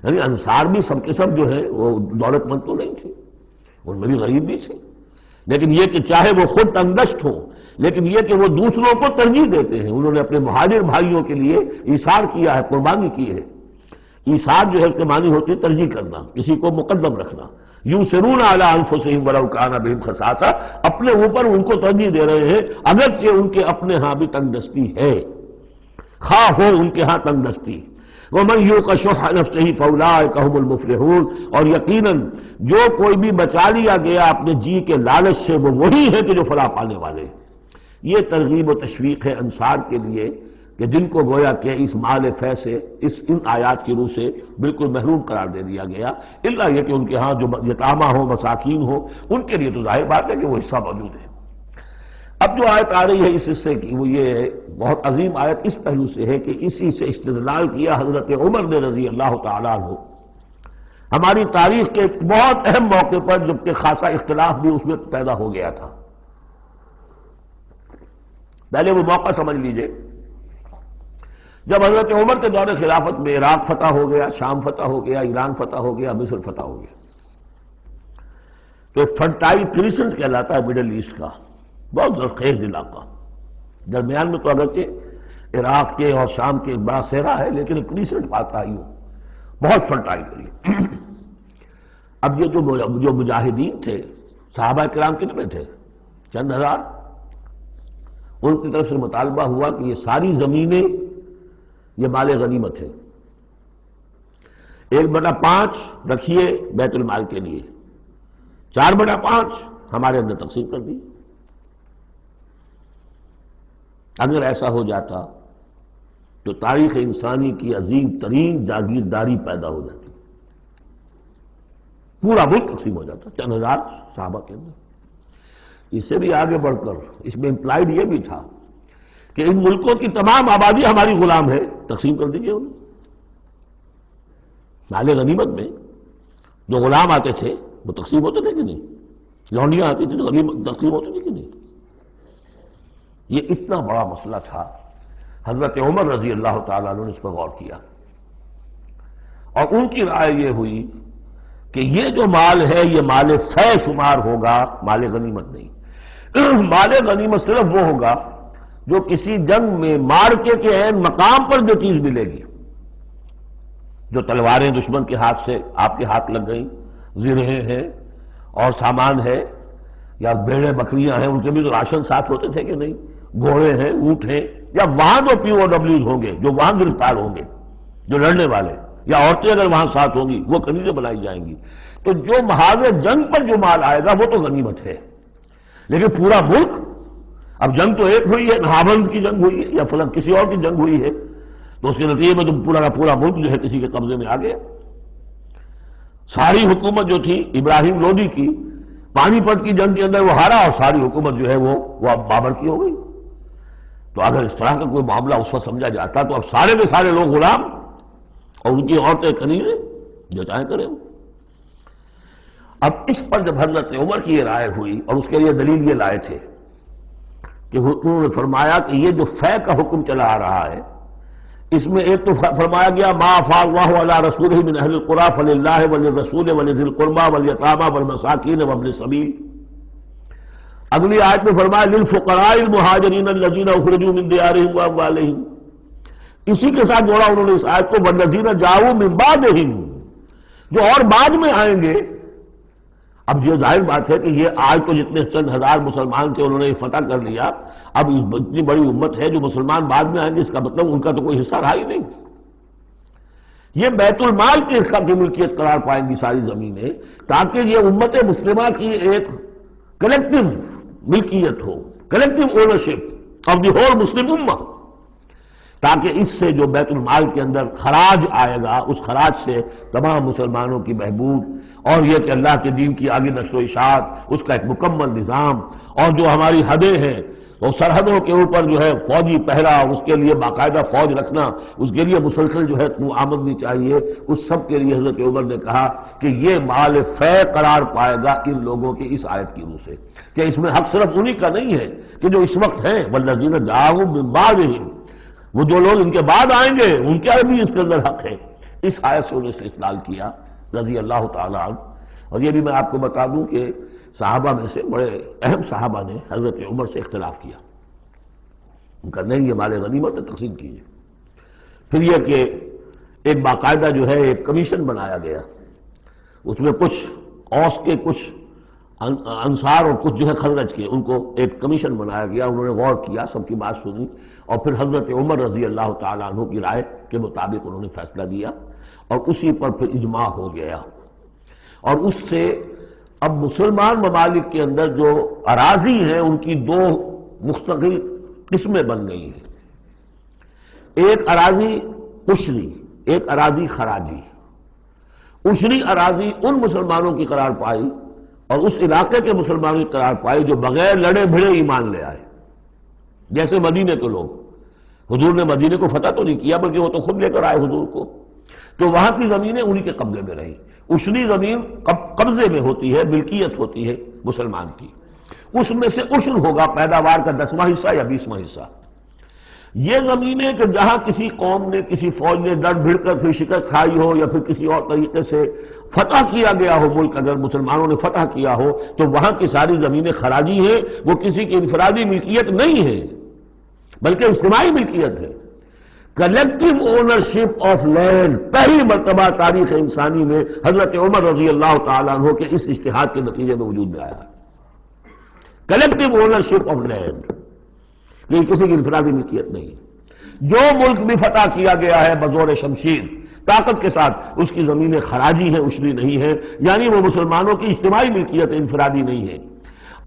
یعنی انصار بھی سب کے سب جو ہے وہ دولت مند تو نہیں تھے، ان میں بھی غریب بھی تھے، لیکن یہ کہ چاہے وہ خود تنگ دست ہوں لیکن یہ کہ وہ دوسروں کو ترجیح دیتے ہیں. انہوں نے اپنے مہاجر بھائیوں کے لیے ایثار کیا ہے، قربانی کی ہے. ایثار جو ہے اس کے معنی ہوتی ہے ترجیح کرنا، کسی کو مقدم رکھنا. یؤثرون علی انفسہم ولو کان بہم خصاصہ، اپنے اوپر ان کو ترجیح دے رہے ہیں اگرچہ ان کے اپنے ہاں بھی تنگ دستی ہے، خواہ ہو ان کے ہاں تنگ دستی. وَمَنْ يُوقَ شُحَّ نَفْسِهِ فَأُولَٰئِكَ هُمُ الْمُفْلِحُونَ، اور یقیناً جو کوئی بھی بچا لیا گیا اپنے جی کے لالچ سے وہ وہی ہے کہ جو فلاح پانے والے. یہ ترغیب و تشویق ہے انصار کے لیے کہ جن کو گویا کہ اس مال فے سے ان آیات کی روح سے بالکل محروم قرار دے دیا گیا، الا یہ کہ ان کے ہاں جو یتامہ ہو مساکین ہو ان کے لیے تو ظاہر بات ہے کہ وہ حصہ موجود ہے. اب جو آیت آ رہی ہے اس حصے کی وہ یہ ہے، بہت عظیم آیت اس پہلو سے ہے کہ اسی سے استدلال کیا حضرت عمر نے رضی اللہ تعالیٰ عنہ ہماری تاریخ کے ایک بہت اہم موقع پر، جبکہ خاصا اختلاف بھی اس میں پیدا ہو گیا تھا. پہلے وہ موقع سمجھ لیجئے جب حضرت عمر کے دور خلافت میں عراق فتح ہو گیا، شام فتح ہو گیا، ایران فتح ہو گیا، مصر فتح ہو گیا. تو فرٹائل کریسنٹ کہلاتا ہے مڈل ایسٹ کا، بہت زرخیز علاقہ. درمیان میں تو اگرچہ عراق کے اور شام کے ایک بڑا صحرا ہے لیکن ایک کریسنٹ پاتا ہے، بہت فرٹائل ایریا. اب یہ جو مجاہدین تھے، صحابہ کرام کتنے تھے؟ چند ہزار. ان کی طرف سے مطالبہ ہوا کہ یہ ساری زمینیں یہ مال غنیمت ہے، 1/5 رکھیے بیت المال کے لیے، 4/5 ہمارے اندر تقسیم کر دی. اگر ایسا ہو جاتا تو تاریخ انسانی کی عظیم ترین جاگیرداری پیدا ہو جاتی، پورا ملک تقسیم ہو جاتا چند ہزار صحابہ کے اندر. اس سے بھی آگے بڑھ کر اس میں امپلائڈ یہ بھی تھا کہ ان ملکوں کی تمام آبادی ہماری غلام ہے، تقسیم کر دیجیے انہیں. مال غنیمت میں جو غلام آتے تھے وہ تقسیم ہوتے تھے کہ نہیں؟ لونڈیاں آتی تھی تو غنیمت تقسیم ہوتی تھی کہ نہیں؟ یہ اتنا بڑا مسئلہ تھا. حضرت عمر رضی اللہ تعالیٰ عنہ نے اس پر غور کیا اور ان کی رائے یہ ہوئی کہ یہ جو مال ہے یہ مال فے شمار ہوگا، مال غنیمت نہیں. مال غنیمت صرف وہ ہوگا جو کسی جنگ میں مارکے کے عین مقام پر جو چیز ملے گی، جو تلواریں دشمن کے ہاتھ سے آپ کے ہاتھ لگ گئیں، زرہیں ہیں اور سامان ہے، یا بھیڑیں بکریاں ہیں، ان کے بھی تو راشن ساتھ ہوتے تھے کہ نہیں، گھوڑے ہیں، اونٹ ہیں، یا وہاں جو پی او ڈبلیوز ہوں گے جو وہاں گرفتار ہوں گے، جو لڑنے والے، یا عورتیں اگر وہاں ساتھ ہوں گی وہ کنیزیں بنائی جائیں گی. تو جو محاذ جنگ پر جو مال آئے گا وہ تو غنیمت ہے. لیکن پورا ملک، اب جنگ تو ایک ہوئی ہے، نہاوند کی جنگ ہوئی ہے یا فلاں کسی اور کی جنگ ہوئی ہے، تو اس کے نتیجے میں تو پورا کا پورا ملک جو ہے کسی کے قبضے میں آ گیا. ساری حکومت جو تھی ابراہیم لودھی کی، پانی پت کی جنگ کے اندر وہ ہارا اور ساری حکومت جو ہے وہ اب بابر کی ہو گئی. تو اگر اس طرح کا کوئی معاملہ اس وقت سمجھا جاتا تو اب سارے کے سارے لوگ غلام اور ان کی عورتیں کنیزیں، جو چاہیں کریں. اب اس پر جب حضرت عمر کی یہ رائے ہوئی اور اس کے لیے دلیل یہ لائے تھے کہ انہوں نے فرمایا کہ یہ جو فے کا حکم چلا آ رہا ہے اس میں ایک تو فرمایا گیا ما افاء اللہ علی رسولہ من اہل القری فللہ وللرسول ولذی القربى والیتامى والمساکین وابن السبیل. اگلی آیت میں فرمایا للفقراء المہاجرین الذین اخرجوا من دیارہم واموالہم. اسی کے ساتھ جوڑا انہوں نے اس آیت کو والذین جاؤوا من بعدہم، جو اور بعد میں آئیں گے. اب یہ ظاہر بات ہے کہ یہ آج تو جتنے چند ہزار مسلمان تھے انہوں نے فتح کر لیا، اب اتنی بڑی امت ہے جو مسلمان بعد میں آئیں گے، اس کا مطلب ان کا تو کوئی حصہ رہا ہی نہیں. یہ بیت المال کے حصہ کی ملکیت قرار پائیں گی ساری زمینیں، تاکہ یہ امت مسلمہ کی ایک کلیکٹیو ملکیت ہو، collective ownership of the whole Muslim امہ، تاکہ اس سے جو بیت المال کے اندر خراج آئے گا اس خراج سے تمام مسلمانوں کی بہبود، اور یہ کہ اللہ کے دین کی آگے نشر و اشاعت، اس کا ایک مکمل نظام، اور جو ہماری حدیں ہیں تو سرحدوں کے اوپر جو ہے فوجی پہرا، اس کے لیے باقاعدہ فوج رکھنا، اس کے لیے مسلسل جو ہے آمدنی چاہیے، اس سب کے لیے حضرت عمر نے کہا کہ یہ مال فے قرار پائے گا ان لوگوں کی اس آیت کی روح سے، کہ اس میں حق صرف انہی کا نہیں ہے کہ جو اس وقت ہیں، والذین جاءوا من بعدہم، وہ جو لوگ ان کے بعد آئیں گے ان کا بھی اس کے اندر حق ہے۔ اس آیت سے انہوں نے استدلال کیا رضی اللہ تعالی عنہ۔ اور یہ بھی میں آپ کو بتا دوں کہ صحابہ میں سے بڑے اہم صحابہ نے حضرت عمر سے اختلاف کیا، ان کا نہیں یہ مال غنیمت تقسیم کیجیے۔ پھر یہ کہ ایک باقاعدہ جو ہے ایک کمیشن بنایا گیا، اس میں کچھ اوس کے، کچھ انصار اور کچھ جو ہے خزرج کے، ان کو ایک کمیشن بنایا گیا، انہوں نے غور کیا، سب کی بات سنی، اور پھر حضرت عمر رضی اللہ تعالیٰ عنہ کی رائے کے مطابق انہوں نے فیصلہ دیا، اور اسی پر پھر اجماع ہو گیا۔ اور اس سے اب مسلمان ممالک کے اندر جو اراضی ہیں ان کی دو مستقل قسمیں بن گئی ہیں، ایک اراضی عشری، ایک اراضی خراجی۔ عشری اراضی ان مسلمانوں کی قرار پائی اور اس علاقے کے مسلمانوں کی قرار پائی جو بغیر لڑے بھڑے ایمان لے آئے، جیسے مدینے کے لوگ۔ حضور نے مدینے کو فتح تو نہیں کیا بلکہ وہ تو خود لے کر آئے حضور کو، تو وہاں کی زمینیں انہی کے قبضے میں رہیں۔ عشری زمین قبضے میں ہوتی ہے، ملکیت ہوتی ہے مسلمان کی، اس میں سے عشر ہوگا پیداوار کا 10واں حصہ یا 20واں حصہ۔ یہ زمینیں کہ جہاں کسی قوم نے، کسی فوج نے ڈٹ بھڑ کر پھر شکست کھائی ہو یا پھر کسی اور طریقے سے فتح کیا گیا ہو ملک، اگر مسلمانوں نے فتح کیا ہو تو وہاں کی ساری زمینیں خراجی ہیں، وہ کسی کی انفرادی ملکیت نہیں ہے بلکہ اجتماعی ملکیت ہے۔ کلیکٹیو اونرشپ آف لینڈ پہلی مرتبہ تاریخ انسانی میں حضرت عمر رضی اللہ تعالیٰ عنہ کے اس اجتہاد کے نتیجے میں وجود میں آیا ہے۔ کلیکٹیو اونرشپ آف لینڈ، یہ کسی کی انفرادی ملکیت نہیں ہے۔ جو ملک بھی فتح کیا گیا ہے بزور شمشیر طاقت کے ساتھ، اس کی زمینیں خراجی ہیں، عشری نہیں ہے، یعنی وہ مسلمانوں کی اجتماعی ملکیت ہے، انفرادی نہیں ہے۔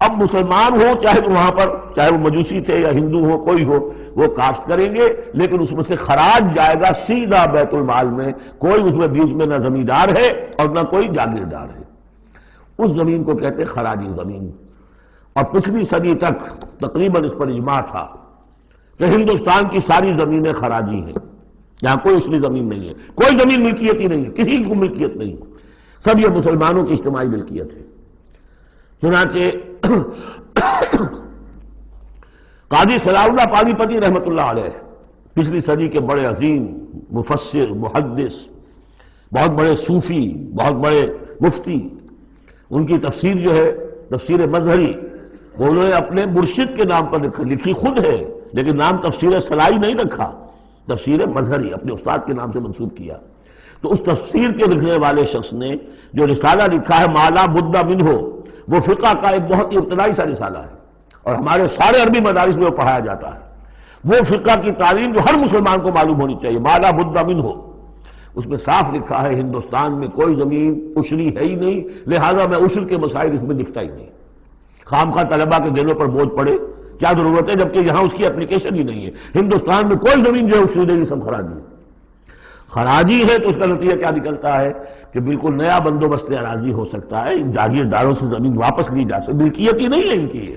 اب مسلمان ہو چاہے تو وہاں پر، چاہے وہ مجوسی تھے یا ہندو ہو، کوئی ہو، وہ کاشت کریں گے، لیکن اس میں سے خراج جائے گا سیدھا بیت المال میں، کوئی اس میں بیچ میں نہ زمیندار ہے اور نہ کوئی جاگیردار ہے۔ اس زمین کو کہتے ہیں خراجی زمین۔ اور پچھلی صدی تک تقریباً اس پر اجماع تھا کہ ہندوستان کی ساری زمینیں خراجی ہیں، یہاں کوئی عشری زمین نہیں ہے، کوئی زمین ملکیت ہی نہیں ہے، کسی کو ملکیت نہیں، سب یہ مسلمانوں کی اجتماعی ملکیت ہے۔ چنانچہ قاضی صلاح اللہ پانی پتی رحمۃ اللہ علیہ، پچھلی صدی کے بڑے عظیم مفسر، محدث، بہت بڑے صوفی، بہت بڑے مفتی، ان کی تفسیر جو ہے تفسیر مظہری، وہ انہوں نے اپنے مرشد کے نام پر لکھی خود ہے، لیکن نام تفسیر صلاحی نہیں رکھا، تفسیر مظہری اپنے استاد کے نام سے منسوب کیا۔ تو اس تفسیر کے لکھنے والے شخص نے جو رسالہ لکھا ہے مالا بدہ منہ، وہ فقہ کا ایک بہت ہی ابتدائی سا رسالہ ہے اور ہمارے سارے عربی مدارس میں وہ پڑھایا جاتا ہے۔ وہ فقہ کی تعلیم جو ہر مسلمان کو معلوم ہونی چاہیے، مالا بدہ منہ، اس میں صاف لکھا ہے ہندوستان میں کوئی زمین عشری ہے ہی نہیں، لہذا میں عشر کے مسائل اس میں لکھتا ہی نہیں۔ خام خواہ طلبہ کے دلوں پر بوجھ پڑے، کیا ضرورت ہے، جبکہ یہاں اس کی اپلیکیشن ہی نہیں ہے۔ ہندوستان میں کوئی زمین جو ہے عشری نہیں، سب خراجی ہے۔ خراجی ہے تو اس کا نتیجہ کیا نکلتا ہے کہ بالکل نیا بندوبست اراضی ہو سکتا ہے، ان جاگیرداروں سے زمین واپس لی جا سکتی، ملکیت ہی نہیں ہے ان کی۔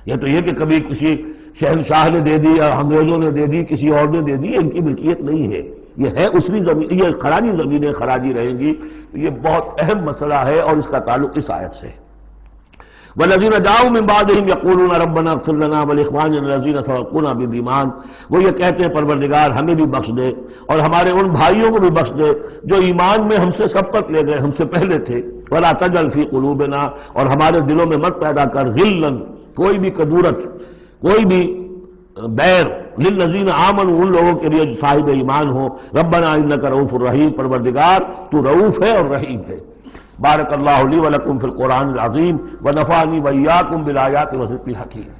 یہ تو یہ کہ کبھی کسی شہنشاہ نے دے دی یا انگریزوں نے دے دی، کسی اور نے دے دی، ان کی ملکیت نہیں ہے، یہ ہے عشری زمین، یہ خراجی زمینیں خراجی رہیں گی۔ یہ بہت اہم مسئلہ ہے اور اس کا تعلق اس آیت سے ہے۔ والذین جاؤوا من بعدہم یقولون ربنا اغفر لنا ولاخواننا الذین سبقونا بالایمان، وہ یہ کہتے ہیں پروردگار ہمیں بھی بخش دے اور ہمارے ان بھائیوں کو بھی بخش دے جو ایمان میں ہم سے سبقت لے گئے، ہم سے پہلے تھے۔ ولا تجعل فی قلوبنا، اور ہمارے دلوں میں مت پیدا کر غلا، کوئی بھی کدورت، کوئی بھی بیر، للذین آمنوا، ان لوگوں کے لیے جو صاحب ایمان ہو۔ ربنا انک رؤوف الرحیم، پروردگار تو رؤوف ہے اور رحیم ہے۔ بارک اللہ لی ولکم فی القرآن العظیم ونفعنی وإیاکم بالآیات والذکر الحکیم۔